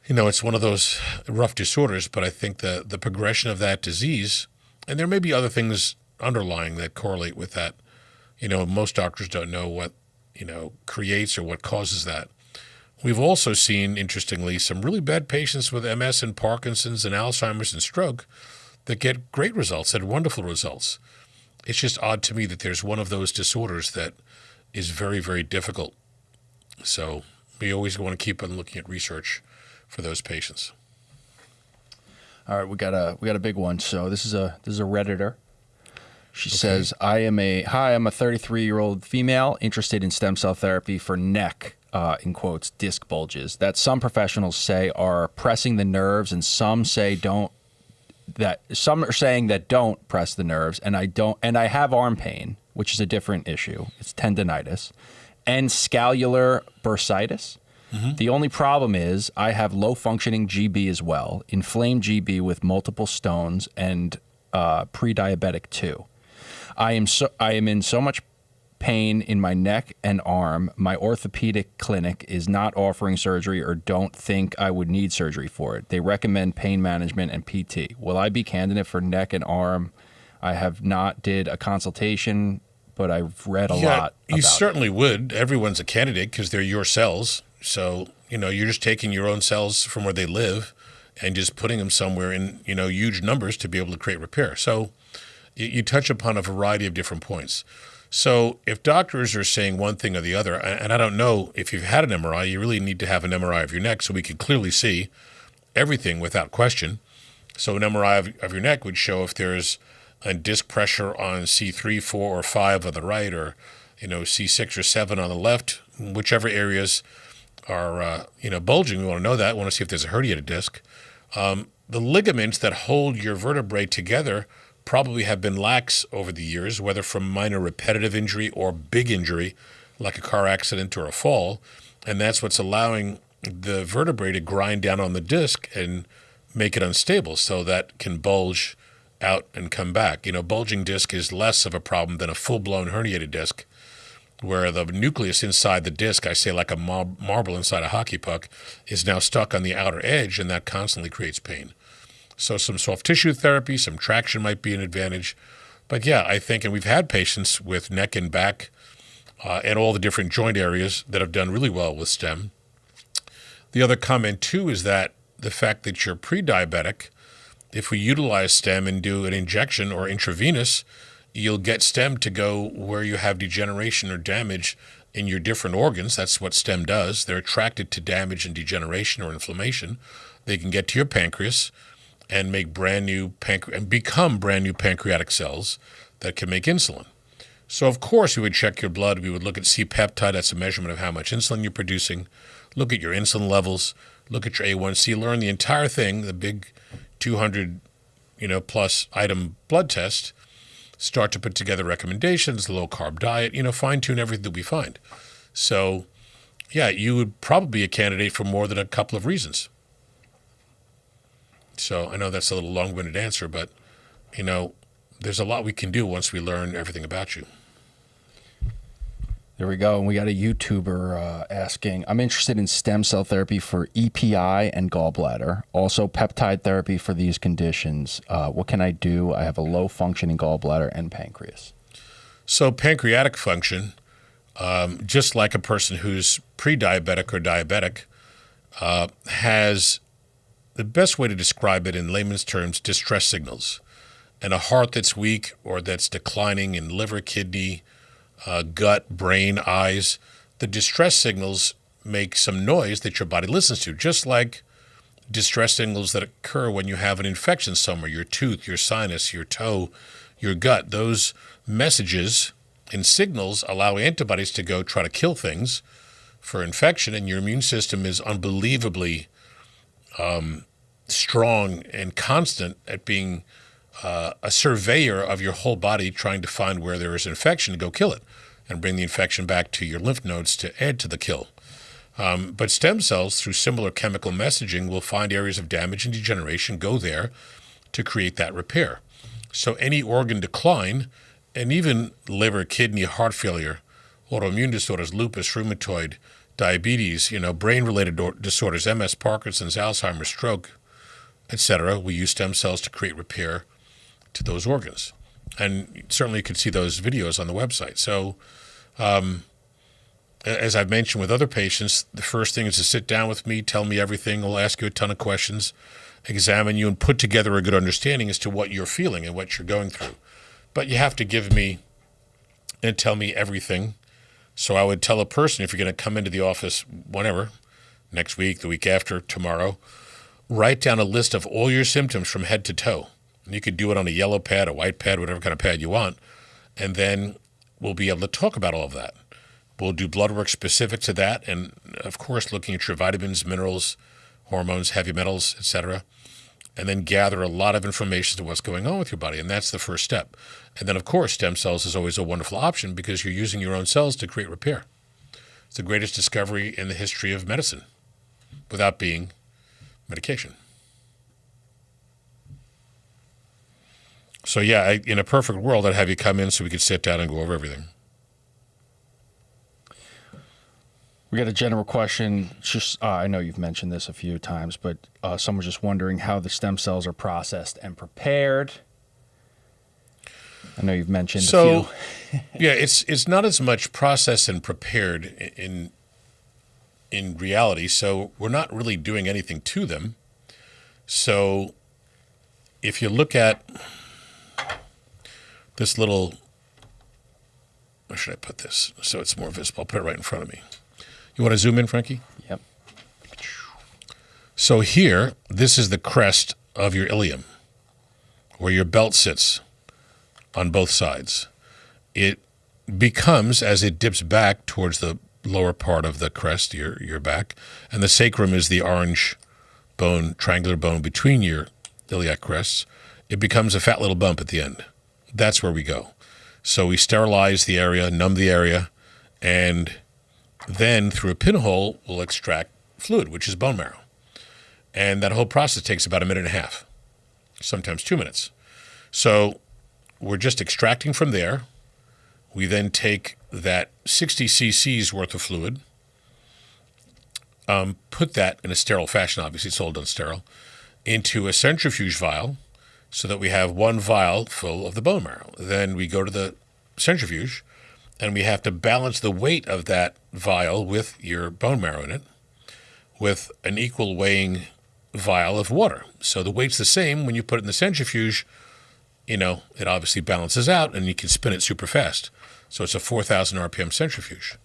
it's one of those rough disorders, but I think the progression of that disease, and there may be other things underlying that correlate with that. Most doctors don't know what, creates or what causes that. We've also seen, interestingly, some really bad patients with MS and Parkinson's and Alzheimer's and stroke that get great results, that wonderful results. It's just odd to me that there's one of those disorders that is very, very difficult. So we always want to keep on looking at research for those patients. All right, we got a big one. So this is a Redditor. She says, "Hi, I'm a 33-year-old female interested in stem cell therapy for neck, in quotes, disc bulges that some professionals say are pressing the nerves, and some say don't. That some are saying that don't press the nerves, and I have arm pain, which is a different issue. It's tendonitis, and scalular bursitis. Mm-hmm. The only problem is I have low functioning GB as well, inflamed GB with multiple stones, and pre-diabetic too. I am in so much pain in my neck and arm. My orthopedic clinic is not offering surgery or don't think I would need surgery for it. They recommend pain management and PT. Will I be candidate for neck and arm? I have not did a consultation, but I've read a lot about you certainly would. Everyone's a candidate because they're your cells. So, you're just taking your own cells from where they live and just putting them somewhere in, huge numbers to be able to create repair. So you touch upon a variety of different points. So if doctors are saying one thing or the other, and I don't know if you've had an MRI, you really need to have an MRI of your neck so we can clearly see everything without question. So an MRI of your neck would show if there's a disc pressure on C3, 4, or 5 on the right, or, C6 or 7 on the left, whichever areas are, bulging. We want to know that. We want to see if there's a herniated disc. The ligaments that hold your vertebrae together probably have been lax over the years, whether from minor repetitive injury or big injury, like a car accident or a fall. And that's what's allowing the vertebrae to grind down on the disc and make it unstable, so that can bulge out and come back. Bulging disc is less of a problem than a full-blown herniated disc, where the nucleus inside the disc, I say like a marble inside a hockey puck, is now stuck on the outer edge, and that constantly creates pain. So some soft tissue therapy, some traction might be an advantage. But yeah, I think, and we've had patients with neck and back and all the different joint areas that have done really well with STEM. The other comment, too, is that the fact that you're pre-diabetic, if we utilize STEM and do an injection or intravenous, you'll get STEM to go where you have degeneration or damage in your different organs. That's what STEM does. They're attracted to damage and degeneration or inflammation. They can get to your pancreas and make become brand new pancreatic cells that can make insulin. So, of course, we would check your blood. We would look at C-peptide. That's a measurement of how much insulin you're producing. Look at your insulin levels. Look at your A1C. Learn the entire thing, the big 200, plus item blood test. Start to put together recommendations, low-carb diet, fine-tune everything that we find. So, yeah, you would probably be a candidate for more than a couple of reasons. So I know that's a little long-winded answer, but, there's a lot we can do once we learn everything about you. There we go. And we got a YouTuber asking, I'm interested in stem cell therapy for EPI and gallbladder, also peptide therapy for these conditions. What can I do? I have a low functioning gallbladder and pancreas. So pancreatic function, just like a person who's pre-diabetic or diabetic, has, the best way to describe it in layman's terms, distress signals. And a heart that's weak or that's declining in liver, kidney, gut, brain, eyes, the distress signals make some noise that your body listens to, just like distress signals that occur when you have an infection somewhere, your tooth, your sinus, your toe, your gut. Those messages and signals allow antibodies to go try to kill things for infection, and your immune system is unbelievably strong and constant at being a surveyor of your whole body, trying to find where there is infection to go kill it and bring the infection back to your lymph nodes to add to the kill. But stem cells, through similar chemical messaging, will find areas of damage and degeneration, go there to create that repair. So any organ decline, and even liver, kidney, heart failure, autoimmune disorders, lupus, rheumatoid, diabetes, brain-related disorders, MS, Parkinson's, Alzheimer's, stroke, etc., we use stem cells to create repair to those organs. And certainly you can see those videos on the website. So as I've mentioned with other patients, the first thing is to sit down with me, tell me everything. We'll ask you a ton of questions, examine you, and put together a good understanding as to what you're feeling and what you're going through. But you have to give me and tell me everything. So I would tell a person, if you're going to come into the office whenever, next week, the week after, tomorrow, write down a list of all your symptoms from head to toe. And you could do it on a yellow pad, a white pad, whatever kind of pad you want. And then we'll be able to talk about all of that. We'll do blood work specific to that. And, of course, looking at your vitamins, minerals, hormones, heavy metals, etc. And then gather a lot of information to what's going on with your body. And that's the first step. And then, of course, stem cells is always a wonderful option because you're using your own cells to create repair. It's the greatest discovery in the history of medicine without being medication. So yeah, in a perfect world, I'd have you come in so we could sit down and go over everything. We got a general question. Just I know you've mentioned this a few times, but someone's just wondering how the stem cells are processed and prepared. I know you've mentioned a few. Yeah, it's not as much processed and prepared in reality. So we're not really doing anything to them. So if you look at this little, where should I put this so it's more visible? I'll put it right in front of me. You want to zoom in, Frankie? Yep. So here, this is the crest of your ilium, where your belt sits on both sides. It becomes, as it dips back towards the lower part of the crest, your back, and the sacrum is the orange bone, triangular bone between your iliac crests. it becomes a fat little bump at the end. That's where we go. So we sterilize the area, numb the area, and then through a pinhole, we'll extract fluid, which is bone marrow. And that whole process takes about a minute and a half, sometimes 2 minutes. So we're just extracting from there. We then take that 60 cc's worth of fluid, put that in a sterile fashion, obviously it's all done sterile, into a centrifuge vial so that we have one vial full of the bone marrow. Then we go to the centrifuge and we have to balance the weight of that vial with your bone marrow in it with an equal weighing vial of water. So the weight's the same when you put it in the centrifuge. It obviously balances out and you can spin it super fast. So it's a 4,000 RPM centrifuge.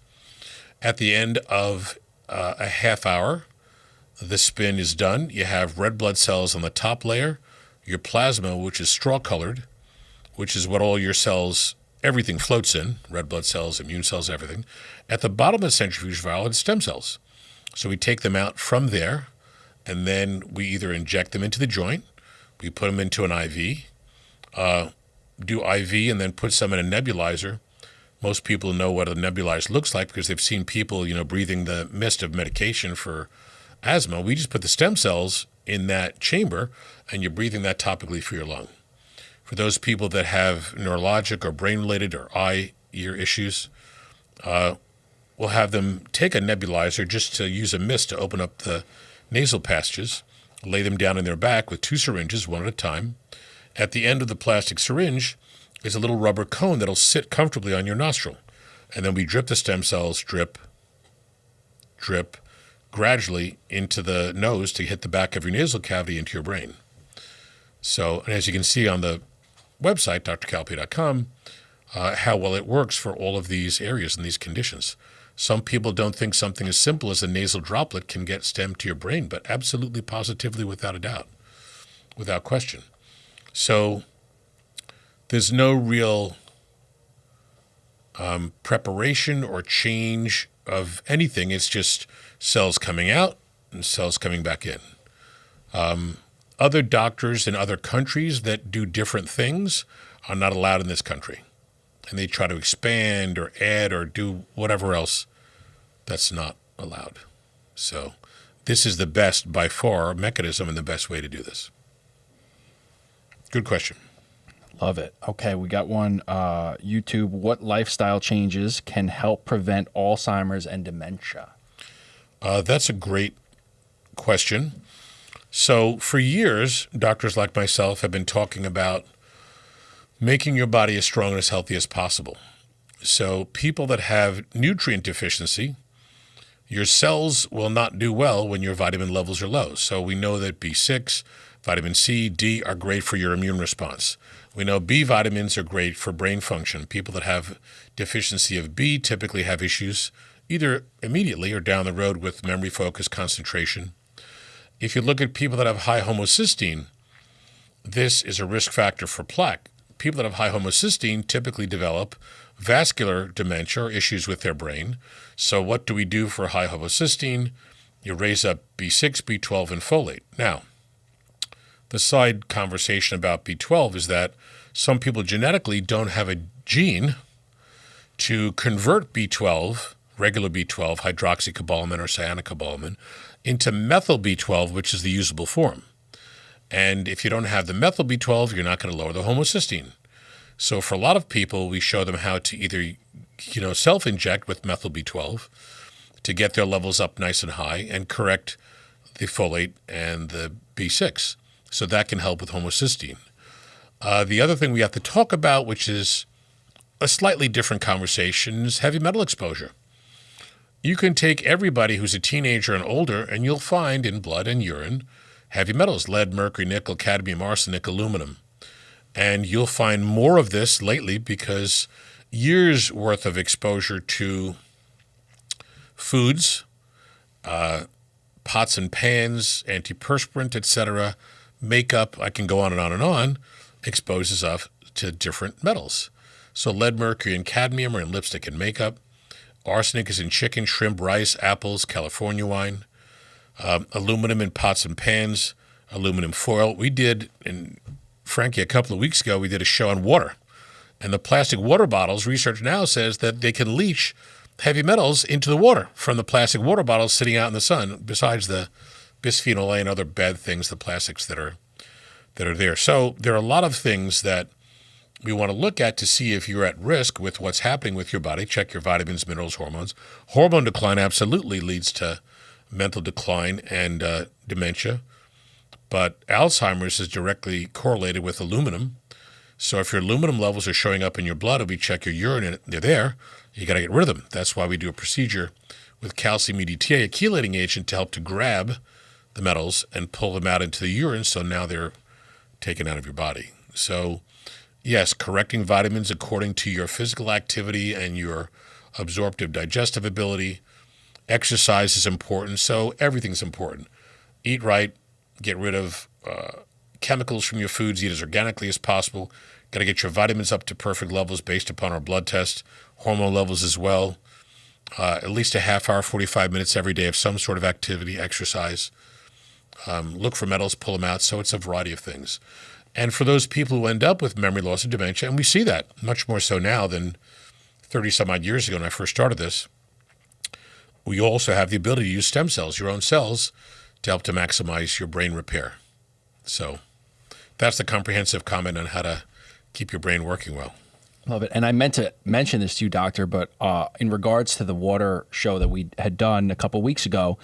At the end of a half hour, the spin is done. You have red blood cells on the top layer, your plasma, which is straw-colored, which is what all your cells, everything floats in, red blood cells, immune cells, everything. At the bottom of the centrifuge vial, it's stem cells. So we take them out from there, and then we either inject them into the joint, we put them into an IV, do IV, and then put some in a nebulizer. Most people know what a nebulizer looks like because they've seen people, breathing the mist of medication for asthma. We just put the stem cells in that chamber, and you're breathing that topically for your lung. For those people that have neurologic or brain-related or eye, ear issues, we'll have them take a nebulizer just to use a mist to open up the nasal passages, lay them down in their back with 2 syringes, one at a time. At the end of the plastic syringe is a little rubber cone that'll sit comfortably on your nostril. And then we drip the stem cells, drip, gradually into the nose to hit the back of your nasal cavity into your brain. So, and as you can see on the website, drcalapai.com, how well it works for all of these areas and these conditions. Some people don't think something as simple as a nasal droplet can get stemmed to your brain, but absolutely, positively, without a doubt, without question. So there's no real preparation or change of anything. It's just cells coming out and cells coming back in. Other doctors in other countries that do different things are not allowed in this country. And they try to expand or add or do whatever else. That's not allowed. So this is the best, by far, mechanism and the best way to do this. Good question. Love it. Okay, we got one. YouTube, what lifestyle changes can help prevent Alzheimer's and dementia? That's a great question. So for years, doctors like myself have been talking about making your body as strong and as healthy as possible. So people that have nutrient deficiency, your cells will not do well when your vitamin levels are low. So we know that B6, vitamin C, D are great for your immune response. We know B vitamins are great for brain function. People that have deficiency of B typically have issues either immediately or down the road with memory, focus, concentration. If you look at people that have high homocysteine, this is a risk factor for plaque. People that have high homocysteine typically develop vascular dementia or issues with their brain. So what do we do for high homocysteine? You raise up B6, B12, and folate. Now, the side conversation about B12 is that some people genetically don't have a gene to convert B12, regular B12, hydroxycobalamin or cyanocobalamin, into methyl B12, which is the usable form. And if you don't have the methyl B12, you're not going to lower the homocysteine. So for a lot of people, we show them how to either, self-inject with methyl B12 to get their levels up nice and high and correct the folate and the B6. So that can help with homocysteine. The other thing we have to talk about, which is a slightly different conversation, is heavy metal exposure. You can take everybody who's a teenager and older, and you'll find in blood and urine heavy metals, lead, mercury, nickel, cadmium, arsenic, aluminum. And you'll find more of this lately because years worth of exposure to foods, pots and pans, antiperspirant, etc., makeup, I can go on and on and on, exposes us to different metals. So lead, mercury, and cadmium are in lipstick and makeup. Arsenic is in chicken, shrimp, rice, apples, California wine. Aluminum in pots and pans, aluminum foil. We did Frankie, a couple of weeks ago, we did a show on water. And the plastic water bottles, research now says that they can leach heavy metals into the water from the plastic water bottles sitting out in the sun, besides the bisphenol A and other bad things, the plastics that are there. So there are a lot of things that we want to look at to see if you're at risk with what's happening with your body. Check your vitamins, minerals, hormones. Hormone decline absolutely leads to mental decline and dementia. But Alzheimer's is directly correlated with aluminum. So if your aluminum levels are showing up in your blood, if we check your urine and they're there, you got to get rid of them. That's why we do a procedure with calcium EDTA, a chelating agent, to help to grab the metals and pull them out into the urine, so now they're taken out of your body. So yes, correcting vitamins according to your physical activity and your absorptive digestive ability. Exercise is important, so everything's important. Eat right, get rid of chemicals from your foods, eat as organically as possible. Got to get your vitamins up to perfect levels based upon our blood test, hormone levels as well. At least a half hour, 45 minutes every day of some sort of activity, exercise. Look for metals, pull them out. So it's a variety of things. And for those people who end up with memory loss and dementia, and we see that much more so now than 30 some odd years ago when I first started this, we also have the ability to use stem cells, your own cells, to help to maximize your brain repair. So that's the comprehensive comment on how to keep your brain working well. Love it. And I meant to mention this to you, Doctor, but in regards to the water show that we had done a couple weeks ago,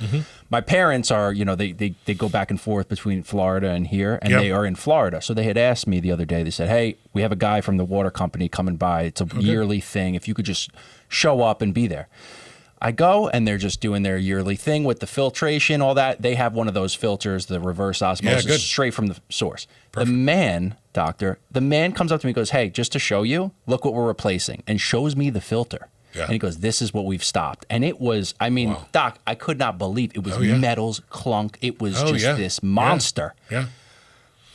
my parents are, they go back and forth between Florida and here, and they are in Florida. So they had asked me the other day, they said, hey, we have a guy from the water company coming by. It's a yearly thing. If you could just show up and be there. I go, and they're just doing their yearly thing with the filtration, all that. They have one of those filters, the reverse osmosis, straight from the source. Perfect. The man, doctor, comes up to me and goes, hey, just to show you, look what we're replacing, and shows me the filter. Yeah. And he goes, this is what we've stopped. And it was, wow. Doc, I could not believe it was metals, clunk. It was this monster. Yeah.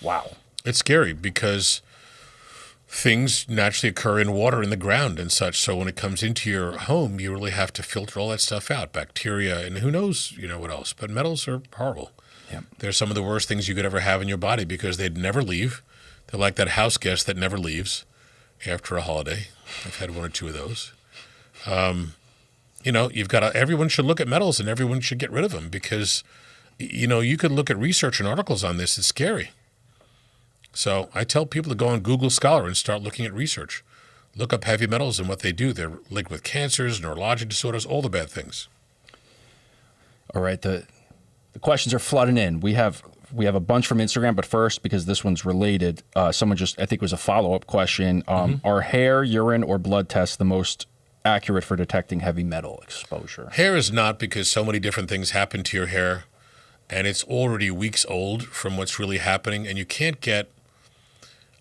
Wow. It's scary because things naturally occur in water in the ground and such. So when it comes into your home, you really have to filter all that stuff out, bacteria, and who knows, what else. But metals are horrible. Yep. They're some of the worst things you could ever have in your body because they'd never leave. They're like that house guest that never leaves after a holiday. I've had one or two of those. Everyone should look at metals and everyone should get rid of them because, you could look at research and articles on this. It's scary. So I tell people to go on Google Scholar and start looking at research. Look up heavy metals and what they do. They're linked with cancers, neurologic disorders, all the bad things. All right. The questions are flooding in. We have a bunch from Instagram, but first, because this one's related, someone I think it was a follow-up question. Are hair, urine, or blood tests the most accurate for detecting heavy metal exposure? Hair is not, because so many different things happen to your hair, and it's already weeks old from what's really happening, and you can't get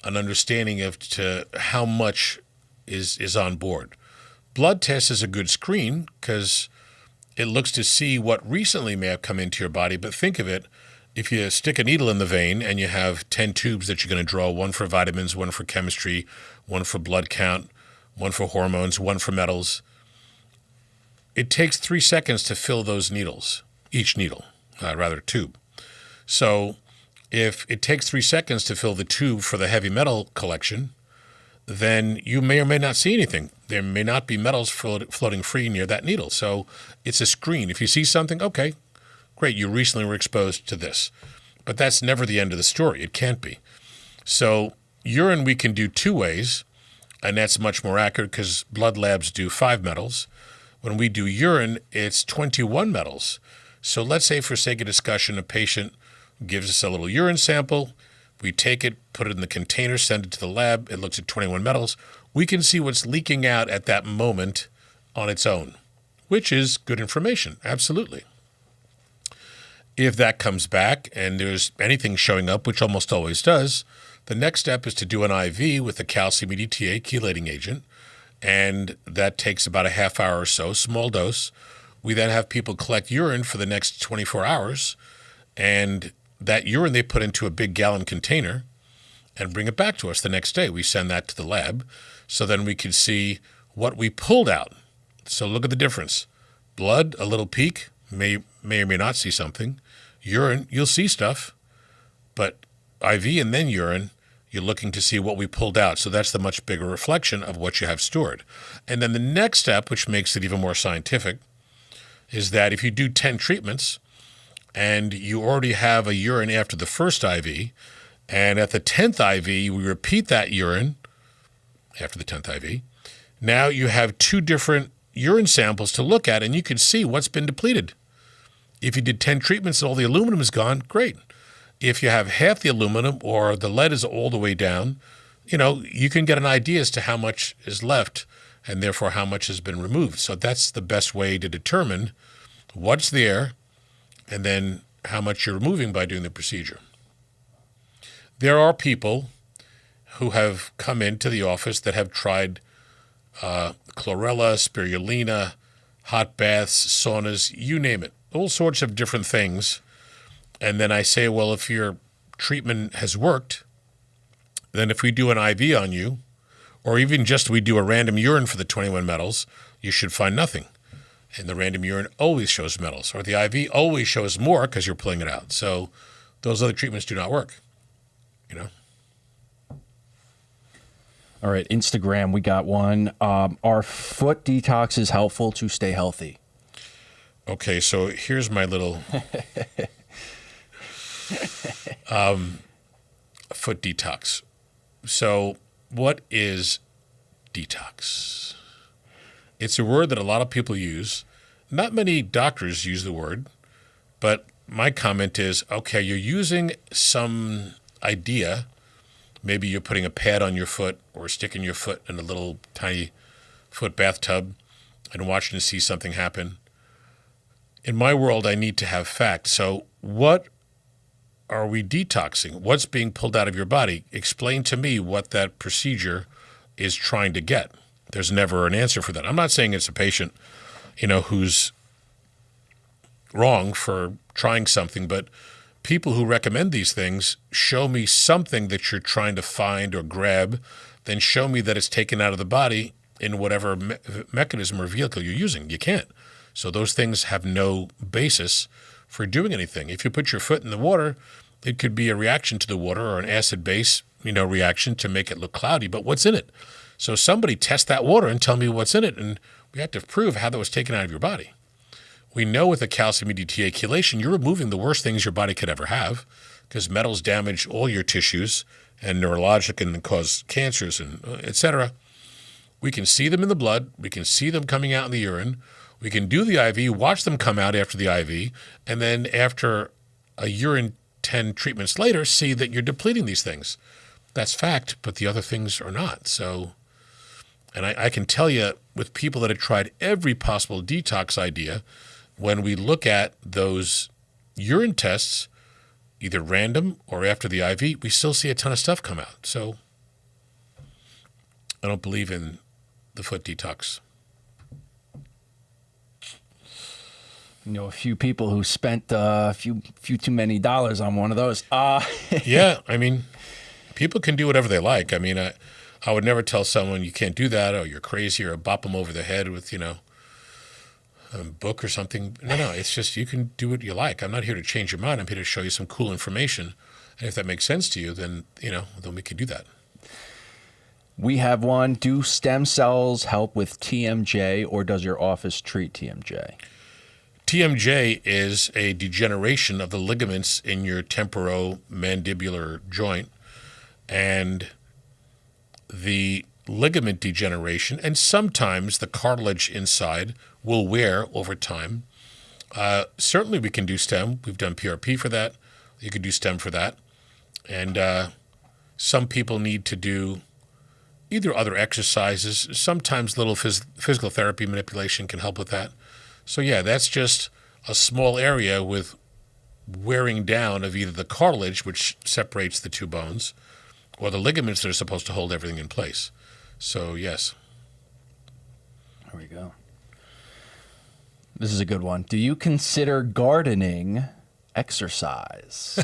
an understanding of to how much is on board. Blood test is a good screen because it looks to see what recently may have come into your body. But think of it, if you stick a needle in the vein and you have 10 tubes that you're going to draw, one for vitamins, one for chemistry, one for blood count, one for hormones, one for metals, it takes 3 seconds to fill those needles, each needle, tube. So if it takes 3 seconds to fill the tube for the heavy metal collection, then you may or may not see anything. There may not be metals floating free near that needle. So it's a screen. If you see something, okay, great, you recently were exposed to this. But that's never the end of the story. It can't be. So urine we can do 2 ways, and that's much more accurate because blood labs do 5 metals. When we do urine, it's 21 metals. So let's say, for sake of discussion, a patient gives us a little urine sample. We take it, put it in the container, send it to the lab. It looks at 21 metals. We can see what's leaking out at that moment on its own, which is good information, absolutely. If that comes back and there's anything showing up, which almost always does, the next step is to do an IV with the calcium EDTA chelating agent, and that takes about a half hour or so, small dose. We then have people collect urine for the next 24 hours, and that urine they put into a big gallon container and bring it back to us the next day. We send that to the lab so then we can see what we pulled out. So look at the difference. Blood, a little peak, may or may not see something. Urine, you'll see stuff. But IV and then urine, You're looking to see what we pulled out. So that's the much bigger reflection of what you have stored. And then the next step, which makes it even more scientific, is that if you do 10 treatments and you already have a urine after the first IV, and at the 10th IV, we repeat that urine after the 10th IV, now you have 2 different urine samples to look at, and you can see what's been depleted. If you did 10 treatments and all the aluminum is gone, great. If you have half the aluminum or the lead is all the way down, you can get an idea as to how much is left and therefore how much has been removed. So that's the best way to determine what's there and then how much you're removing by doing the procedure. There are people who have come into the office that have tried chlorella, spirulina, hot baths, saunas, you name it, all sorts of different things. And then I say, well, if your treatment has worked, then if we do an IV on you, or even just we do a random urine for the 21 metals, you should find nothing. And the random urine always shows metals, or the IV always shows more because you're pulling it out. So those other treatments do not work, All right, Instagram, we got one. Are foot detoxes helpful to stay healthy? Okay, so here's my little foot detox. So what is detox? It's a word that a lot of people use. Not many doctors use the word, but my comment is, okay, you're using some idea. Maybe you're putting a pad on your foot or sticking your foot in a little tiny foot bathtub and watching to see something happen. In my world, I need to have fact. So what are we detoxing? What's being pulled out of your body? Explain to me what that procedure is trying to get. There's never an answer for that. I'm not saying it's a patient, who's wrong for trying something, but people who recommend these things show me something that you're trying to find or grab, then show me that it's taken out of the body in whatever mechanism or vehicle you're using. You can't. So those things have no basis for doing anything. If you put your foot in the water, it could be a reaction to the water or an acid-base, reaction to make it look cloudy. But what's in it? So somebody test that water and tell me what's in it, and we have to prove how that was taken out of your body. We know with a calcium-mediated chelation, you're removing the worst things your body could ever have because metals damage all your tissues and neurologic and cause cancers and et cetera. We can see them in the blood. We can see them coming out in the urine. We can do the IV, watch them come out after the IV, and then after a urine 10 treatments later, see that you're depleting these things. That's fact, but the other things are not. So, and I can tell you with people that have tried every possible detox idea, when we look at those urine tests, either random or after the IV, we still see a ton of stuff come out. So I don't believe in the foot detox. A few people who spent a few too many dollars on one of those. Yeah, people can do whatever they like. I would never tell someone you can't do that or you're crazy or bop them over the head with, a book or something. No, it's just you can do what you like. I'm not here to change your mind. I'm here to show you some cool information. And if that makes sense to you, then, then we can do that. We have one. Do stem cells help with TMJ, or does your office treat TMJ? TMJ is a degeneration of the ligaments in your temporomandibular joint, and the ligament degeneration, and sometimes the cartilage inside will wear over time. Certainly we can do stem. We've done PRP for that. You could do stem for that. And some people need to do either other exercises. Sometimes little physical therapy manipulation can help with that. So yeah, that's just a small area with wearing down of either the cartilage, which separates the two bones, or the ligaments that are supposed to hold everything in place. So yes. There we go. This is a good one. Do you consider gardening exercise?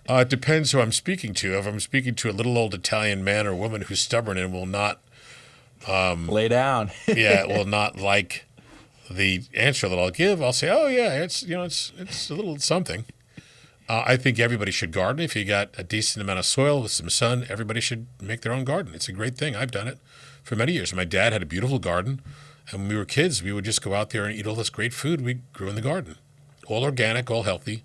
It depends who I'm speaking to. If I'm speaking to a little old Italian man or woman who's stubborn and will not lay down. will not like the answer that I'll give, I'll say, "Oh yeah, it's a little something." I think everybody should garden. If you got a decent amount of soil with some sun, everybody should make their own garden. It's a great thing. I've done it for many years. My dad had a beautiful garden. And when we were kids, we would just go out there and eat all this great food we grew in the garden. All organic, all healthy.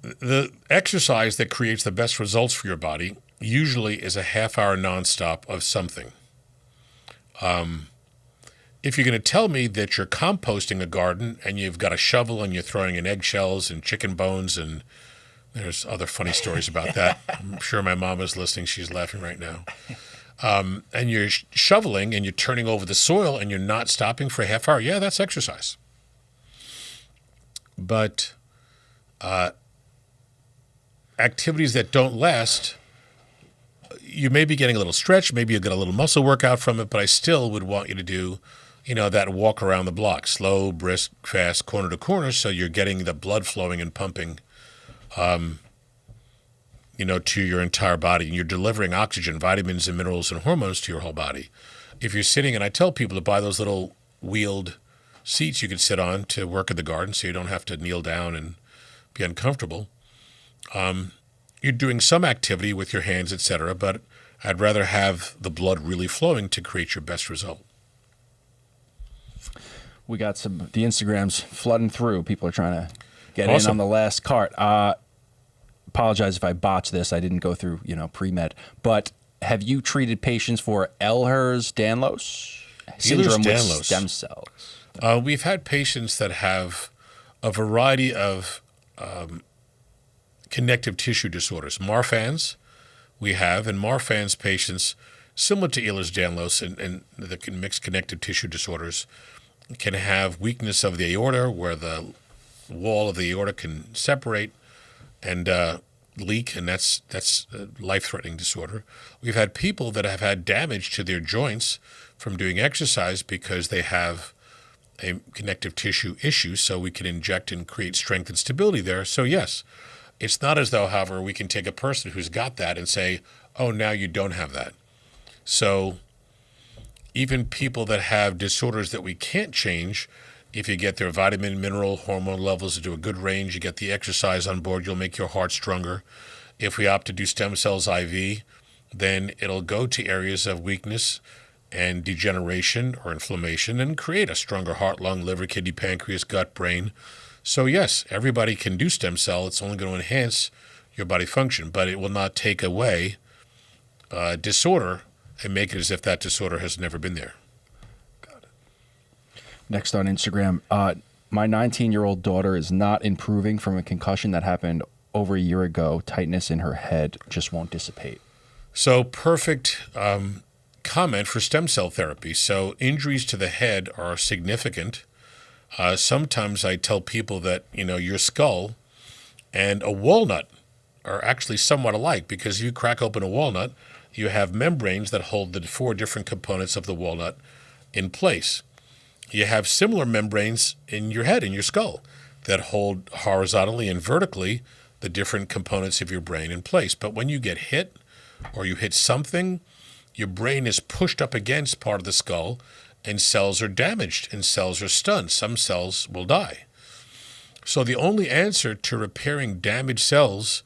The exercise that creates the best results for your body usually is a half-hour nonstop of something. If you're going to tell me that you're composting a garden and you've got a shovel and you're throwing in eggshells and chicken bones, and there's other funny stories about that. I'm sure my mom is listening. She's laughing right now. And you're shoveling and you're turning over the soil and you're not stopping for a half hour. Yeah, that's exercise. But activities that don't last, you may be getting a little stretch, maybe you'll get a little muscle workout from it, but I still would want you to do, that walk around the block, slow, brisk, fast, corner to corner, so you're getting the blood flowing and pumping, to your entire body. And you're delivering oxygen, vitamins and minerals and hormones to your whole body. If you're sitting, and I tell people to buy those little wheeled seats you can sit on to work in the garden so you don't have to kneel down and be uncomfortable. You're doing some activity with your hands, etc., but I'd rather have the blood really flowing to create your best result. We got the Instagrams flooding through. People are trying to get Awesome. in on the last cart. Apologize if I botched this. I didn't go through, pre-med. But have you treated patients for Ehlers-Danlos syndrome with Ehlers-Danlos. stem cells? We've had patients that have a variety of connective tissue disorders. Marfan's we have, and Marfan's patients, similar to Ehlers-Danlos and the mixed connective tissue disorders, can have weakness of the aorta where the wall of the aorta can separate and leak, and that's a life-threatening disorder. We've had people that have had damage to their joints from doing exercise because they have a connective tissue issue, so we can inject and create strength and stability there. So yes, it's not as though, however, we can take a person who's got that and say, oh, now you don't have that. So even people that have disorders that we can't change, if you get their vitamin, mineral, hormone levels into a good range, you get the exercise on board, you'll make your heart stronger. If we opt to do stem cells IV, then it'll go to areas of weakness and degeneration or inflammation and create a stronger heart, lung, liver, kidney, pancreas, gut, brain. So yes, everybody can do stem cell. It's only going to enhance your body function, but it will not take away disorder and make it as if that disorder has never been there. Got it. Next on Instagram, my 19-year-old daughter is not improving from a concussion that happened over a year ago. Tightness in her head just won't dissipate. So perfect comment for stem cell therapy. So injuries to the head are significant. Sometimes I tell people that, your skull and a walnut are actually somewhat alike, because you crack open a walnut, you have membranes that hold the 4 different components of the walnut in place. You have similar membranes in your head, in your skull, that hold horizontally and vertically the different components of your brain in place. But when you get hit or you hit something, your brain is pushed up against part of the skull and cells are damaged and cells are stunned. Some cells will die. So the only answer to repairing damaged cells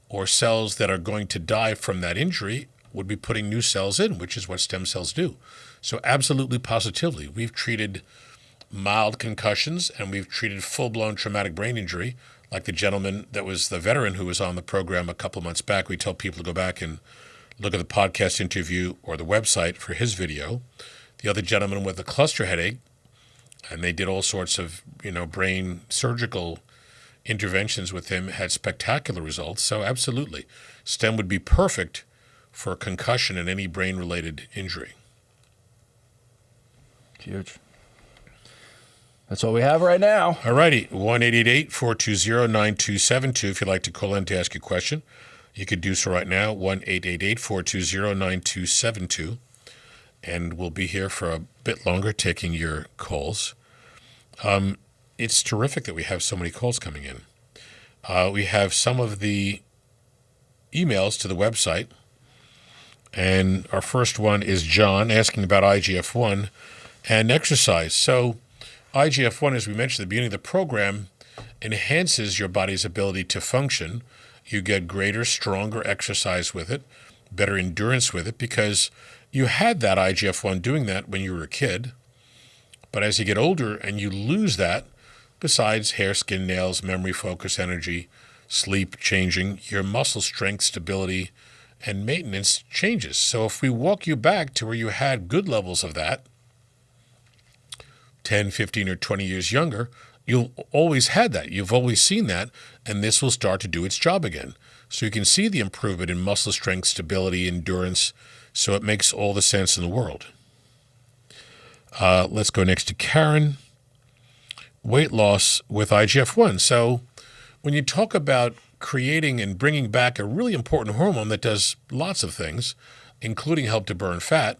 or cells that are going to die from that injury would be putting new cells in, which is what stem cells do. So absolutely, positively, we've treated mild concussions and we've treated full-blown traumatic brain injury, like the gentleman that was the veteran who was on the program a couple months back. We tell people to go back and look at the podcast interview or the website for his video. The other gentleman with a cluster headache, and they did all sorts of, brain surgical interventions with him, had spectacular results. So absolutely, STEM would be perfect for concussion and any brain-related injury. Huge. That's all we have right now. All righty, 1-888-420-9272 if you'd like to call in to ask a question. You could do so right now, 1-888-420-9272. And we'll be here for a bit longer taking your calls. It's terrific that we have so many calls coming in. We have some of the emails to the website. And our first one is John asking about IGF-1 and exercise. So IGF-1, as we mentioned at the beginning of the program, enhances your body's ability to function. You get greater, stronger exercise with it, better endurance with it, because you had that IGF-1 doing that when you were a kid. But as you get older and you lose that, besides hair, skin, nails, memory, focus, energy, sleep changing, your muscle strength, stability, and maintenance changes. So if we walk you back to where you had good levels of that, 10, 15, or 20 years younger, you've always had that. You've always seen that, and this will start to do its job again. So you can see the improvement in muscle strength, stability, endurance. So it makes all the sense in the world. Let's go next to Karen. Weight loss with IGF-1. So when you talk about creating and bringing back a really important hormone that does lots of things, including help to burn fat,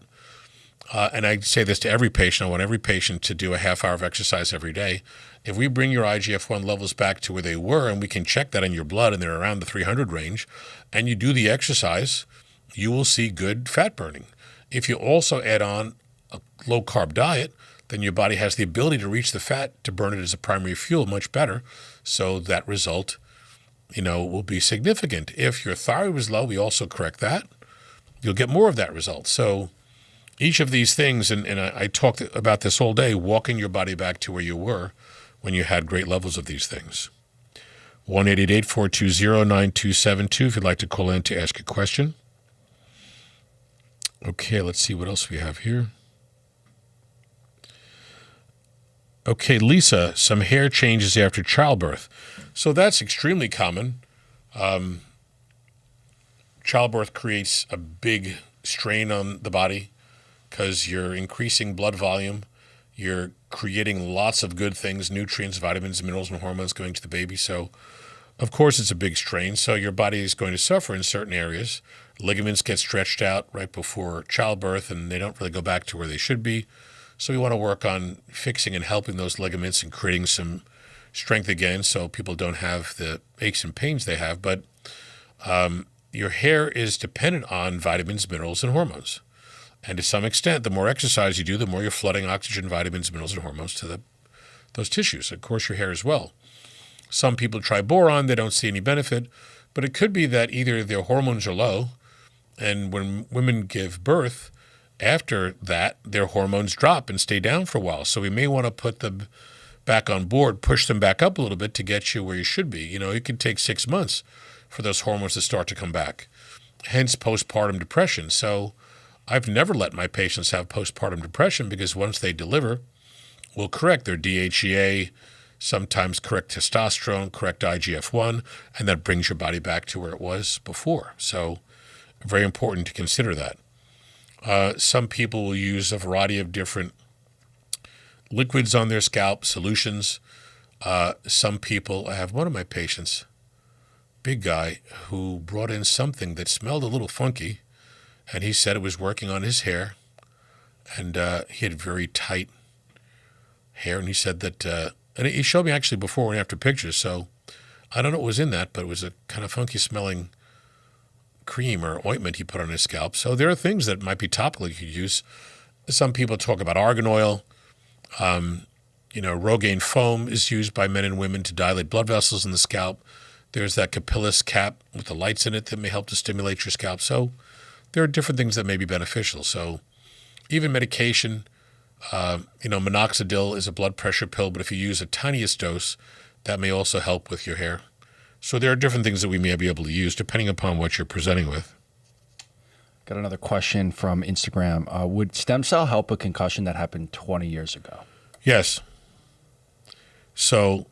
and I say this to every patient, I want every patient to do a half hour of exercise every day. If we bring your IGF-1 levels back to where they were, and we can check that in your blood, and they're around the 300 range, and you do the exercise, you will see good fat burning. If you also add on a low-carb diet, then your body has the ability to reach the fat to burn it as a primary fuel much better. So that result, will be significant. If your thyroid was low, we also correct that. You'll get more of that result. So each of these things, and I talked about this all day, walking your body back to where you were when you had great levels of these things. 1-888-420-9272 if you'd like to call in to ask a question. Okay, let's see what else we have here. Okay, Lisa, some hair changes after childbirth. So that's extremely common. Childbirth creates a big strain on the body because you're increasing blood volume. You're creating lots of good things, nutrients, vitamins, minerals, and hormones going to the baby. So, of course, it's a big strain. So your body is going to suffer in certain areas. Ligaments get stretched out right before childbirth, and they don't really go back to where they should be. So we want to work on fixing and helping those ligaments and creating some strength again so people don't have the aches and pains they have. But your hair is dependent on vitamins, minerals, and hormones. And to some extent, the more exercise you do, the more you're flooding oxygen, vitamins, minerals, and hormones to those tissues. Of course, your hair as well. Some people try boron. They don't see any benefit. But it could be that either their hormones are low, and when women give birth, after that, their hormones drop and stay down for a while. So we may want to put them back on board, push them back up a little bit to get you where you should be. It could take 6 months for those hormones to start to come back, hence postpartum depression. So I've never let my patients have postpartum depression because once they deliver, we'll correct their DHEA, sometimes correct testosterone, correct IGF-1, and that brings your body back to where it was before. So very important to consider that. Some people will use a variety of different liquids on their scalp, solutions. Some people, I have one of my patients, big guy, who brought in something that smelled a little funky, and he said it was working on his hair, and he had very tight hair, and he said that, and he showed me actually before and after pictures, so I don't know what was in that, but it was a kind of funky smelling cream or ointment he put on his scalp. So there are things that might be topical you could use. Some people talk about argan oil. Rogaine foam is used by men and women to dilate blood vessels in the scalp. There's that Capillus cap with the lights in it that may help to stimulate your scalp. So there are different things that may be beneficial. So even medication, minoxidil is a blood pressure pill, but if you use a tiniest dose, that may also help with your hair. So there are different things that we may be able to use depending upon what you're presenting with. Got another question from Instagram. Would stem cell help a concussion that happened 20 years ago? Yes. So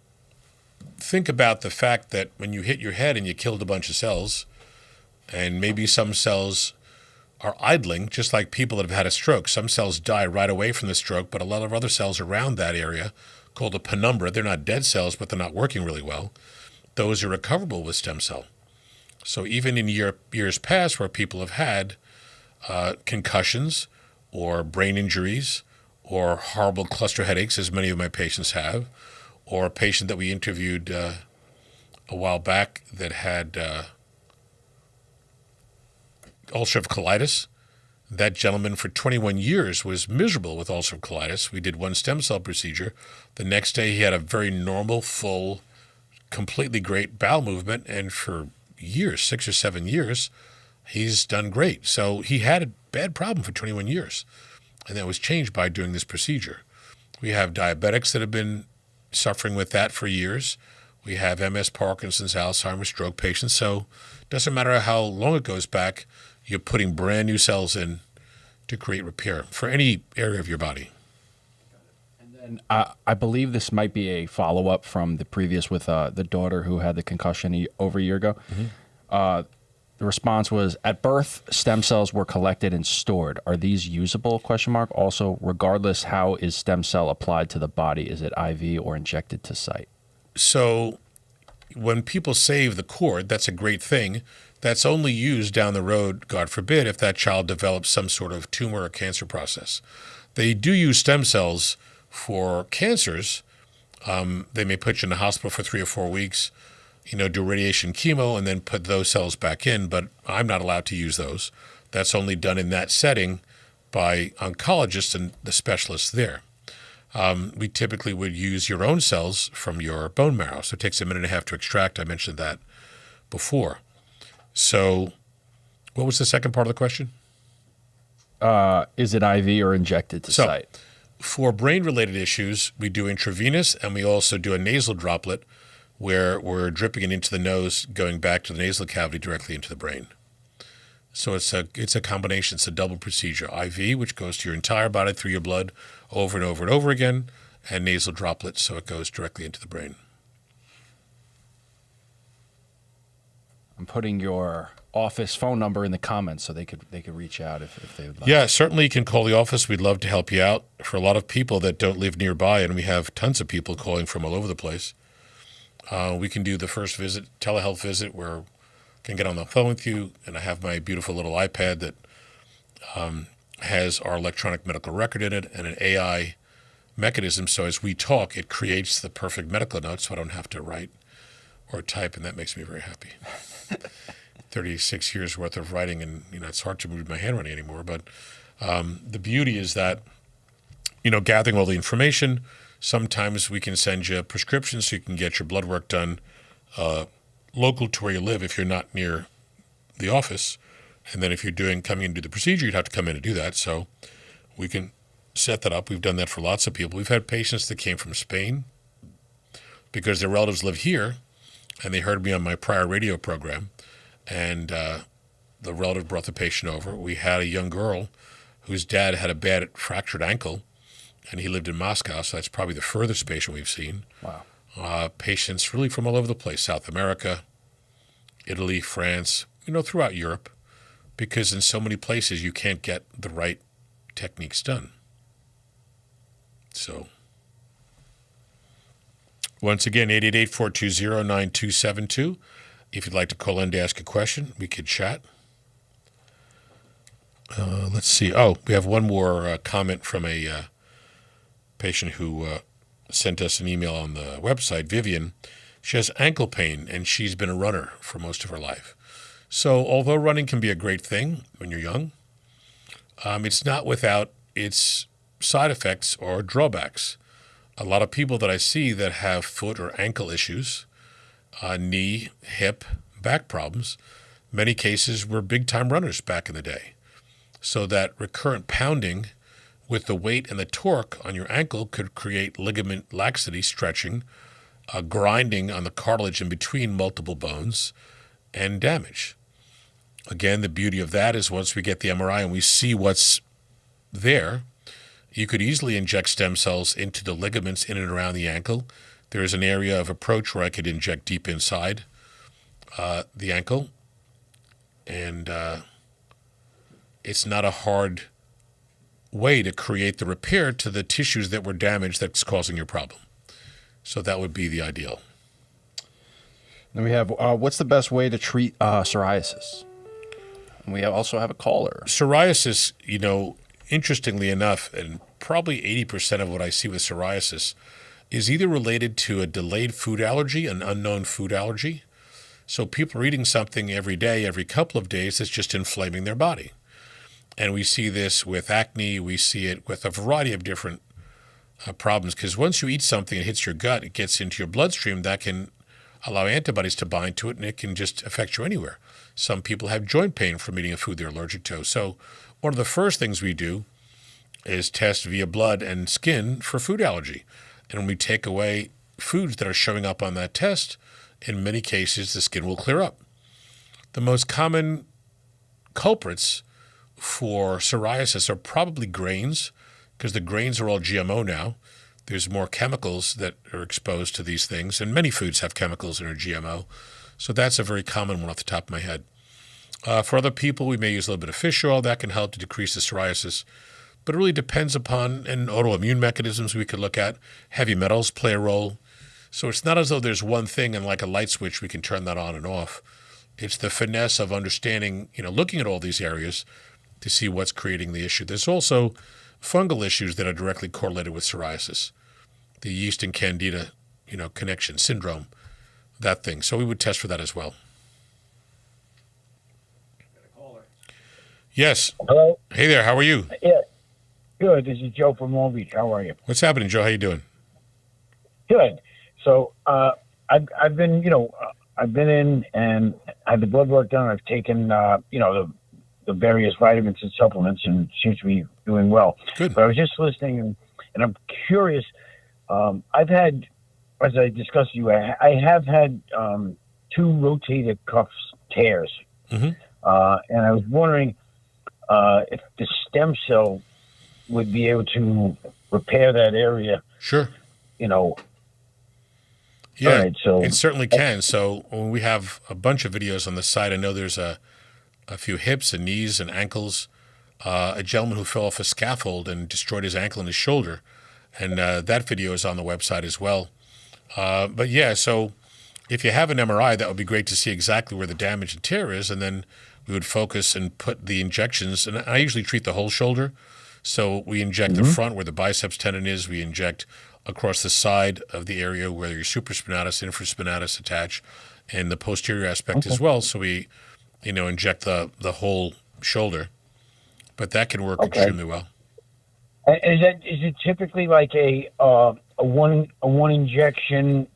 think about the fact that when you hit your head and you killed a bunch of cells, and maybe some cells are idling, just like people that have had a stroke. Some cells die right away from the stroke, but a lot of other cells around that area, called a penumbra, they're not dead cells, but they're not working really well. Those are recoverable with stem cell. So even in years past where people have had concussions or brain injuries or horrible cluster headaches, as many of my patients have, or a patient that we interviewed a while back that had ulcerative colitis. That gentleman for 21 years was miserable with ulcerative colitis. We did one stem cell procedure. The next day he had a very normal, full completely great bowel movement, and for years, 6 or 7 years, he's done great. So he had a bad problem for 21 years, and that was changed by doing this procedure. We have diabetics that have been suffering with that for years. We have MS, Parkinson's, Alzheimer's, stroke patients. So it doesn't matter how long it goes back, you're putting brand new cells in to create repair for any area of your body. And I believe this might be a follow-up from the previous with the daughter who had the concussion over a year ago. The response was, at birth, stem cells were collected and stored. Are these usable? ? Also, regardless, how is stem cell applied to the body? Is it IV or injected to site? So when people save the cord, that's a great thing. That's only used down the road, God forbid, if that child develops some sort of tumor or cancer process. They do use stem cells for cancers. They may put you in the hospital for 3 or 4 weeks, do radiation chemo and then put those cells back in, but I'm not allowed to use those. That's only done in that setting by oncologists and the specialists there. We typically would use your own cells from your bone marrow. So it takes a minute and a half to extract. I mentioned that before. So what was the second part of the question? Is it IV or injected to site? For brain-related issues, we do intravenous, and we also do a nasal droplet where we're dripping it into the nose, going back to the nasal cavity directly into the brain. So it's a combination. It's a double procedure. IV, which goes to your entire body through your blood over and over and over again, and nasal droplets, so it goes directly into the brain. I'm putting your office phone number in the comments so they could reach out if they would like. Yeah, certainly you can call the office. We'd love to help you out. For a lot of people that don't live nearby, and we have tons of people calling from all over the place, we can do the first visit, telehealth visit, where I can get on the phone with you, and I have my beautiful little iPad that has our electronic medical record in it and an AI mechanism. So as we talk, it creates the perfect medical notes, so I don't have to write or type, and that makes me very happy. 36 years worth of writing, and it's hard to read my handwriting anymore. But the beauty is that gathering all the information. Sometimes we can send you prescriptions so you can get your blood work done local to where you live if you're not near the office. And then if you're coming in to do the procedure, you'd have to come in to do that. So we can set that up. We've done that for lots of people. We've had patients that came from Spain because their relatives live here, and they heard me on my prior radio program, and the relative brought the patient over. We had a young girl whose dad had a bad fractured ankle, and he lived in Moscow, so that's probably the furthest patient we've seen. Wow. Patients really from all over the place, South America, Italy, France, throughout Europe, because in so many places you can't get the right techniques done. So once again, 888-420-9272. If you'd like to call in to ask a question, we could chat. Let's see. Oh, we have one more comment from a patient who sent us an email on the website, Vivian. She has ankle pain, and she's been a runner for most of her life. So although running can be a great thing when you're young, it's not without its side effects or drawbacks. A lot of people that I see that have foot or ankle issues, knee, hip, back problems, many cases were big-time runners back in the day. So that recurrent pounding with the weight and the torque on your ankle could create ligament laxity, stretching, grinding on the cartilage in between multiple bones, and damage. Again, the beauty of that is once we get the MRI and we see what's there, you could easily inject stem cells into the ligaments in and around the ankle. There is an area of approach where I could inject deep inside the ankle, and it's not a hard way to create the repair to the tissues that were damaged that's causing your problem. So that would be the ideal. Then we have, what's the best way to treat psoriasis? And we also have a caller. Psoriasis, interestingly enough, and probably 80% of what I see with psoriasis is either related to a delayed food allergy, an unknown food allergy. So people are eating something every day, every couple of days that's just inflaming their body. And we see this with acne. We see it with a variety of different problems, because once you eat something, it hits your gut, it gets into your bloodstream, that can allow antibodies to bind to it, and it can just affect you anywhere. Some people have joint pain from eating a food they're allergic to. So one of the first things we do is test via blood and skin for food allergy. And when we take away foods that are showing up on that test, in many cases, the skin will clear up. The most common culprits for psoriasis are probably grains, because the grains are all GMO now. There's more chemicals that are exposed to these things, and many foods have chemicals that are GMO. So that's a very common one off the top of my head. For other people, we may use a little bit of fish oil. That can help to decrease the psoriasis. But it really depends upon and autoimmune mechanisms we could look at. Heavy metals play a role. So it's not as though there's one thing and like a light switch we can turn that on and off. It's the finesse of understanding, looking at all these areas to see what's creating the issue. There's also fungal issues that are directly correlated with psoriasis. The yeast and candida, connection, syndrome, that thing. So we would test for that as well. Yes. Hello? Hey there, how are you? Yeah. Good. This is Joe from Long Beach. How are you? What's happening, Joe? How you doing? Good. So I've been, I've been in and had the blood work done. I've taken, the various vitamins and supplements, and seems to be doing well. Good. But I was just listening, and I'm curious. I've had, as I discussed with you, I have had 2 rotator cuff tears, Mm-hmm. and I was wondering if the stem cell would be able to repair that area. Sure. Yeah, All right, so it certainly can. So when we have a bunch of videos on the site, I know there's a few hips and knees and ankles. A gentleman who fell off a scaffold and destroyed his ankle and his shoulder. And that video is on the website as well. But yeah, so if you have an MRI, that would be great to see exactly where the damage and tear is. And then we would focus and put the injections. And I usually treat the whole shoulder. So we inject the front where the biceps tendon is. We inject across the side of the area where your supraspinatus, infraspinatus attach, and the posterior aspect as well. So we, inject the whole shoulder. But that can work extremely well. is it typically like a one injection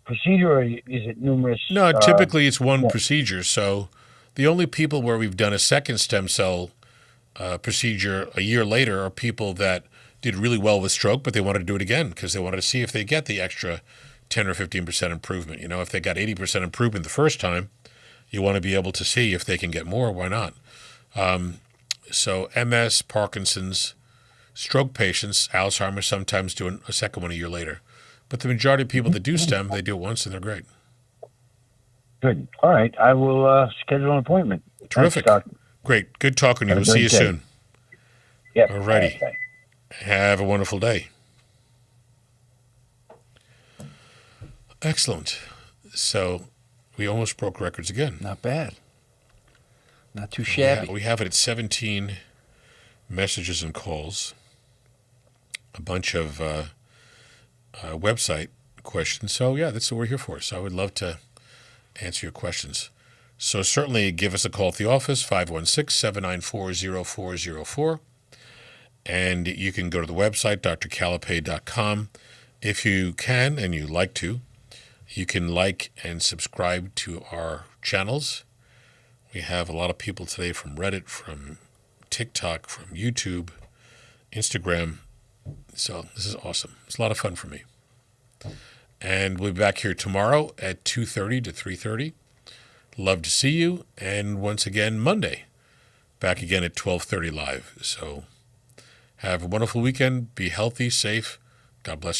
procedure, or is it numerous? No, typically it's one procedure. So the only people where we've done a second stem cell procedure a year later are people that did really well with stroke, but they wanted to do it again because they wanted to see if they get the extra 10 or 15% improvement. If they got 80% improvement the first time, you want to be able to see if they can get more. Why not? So MS, Parkinson's, stroke patients, Alzheimer's sometimes do a second one a year later. But the majority of people that do stem, they do it once and they're great. Good. All right. I will schedule an appointment. Terrific. Thanks, Doc. Great. Good talking to you. Have We'll a see you great day. soon. Yep. All righty. Bye. Have a wonderful day. Excellent. So we almost broke records again. Not bad. Not too shabby. We have it at 17 messages and calls, a bunch of website questions. So, yeah, that's what we're here for. So I would love to answer your questions. So certainly give us a call at the office, 516-794-0404. And you can go to the website, drcalapai.com. If you can and you like to, you can like and subscribe to our channels. We have a lot of people today from Reddit, from TikTok, from YouTube, Instagram. So this is awesome. It's a lot of fun for me. And we'll be back here tomorrow at 2:30 to 3:30. Love to see you. And once again, Monday, back again at 12:30 live. So have a wonderful weekend. Be healthy, safe. God bless you.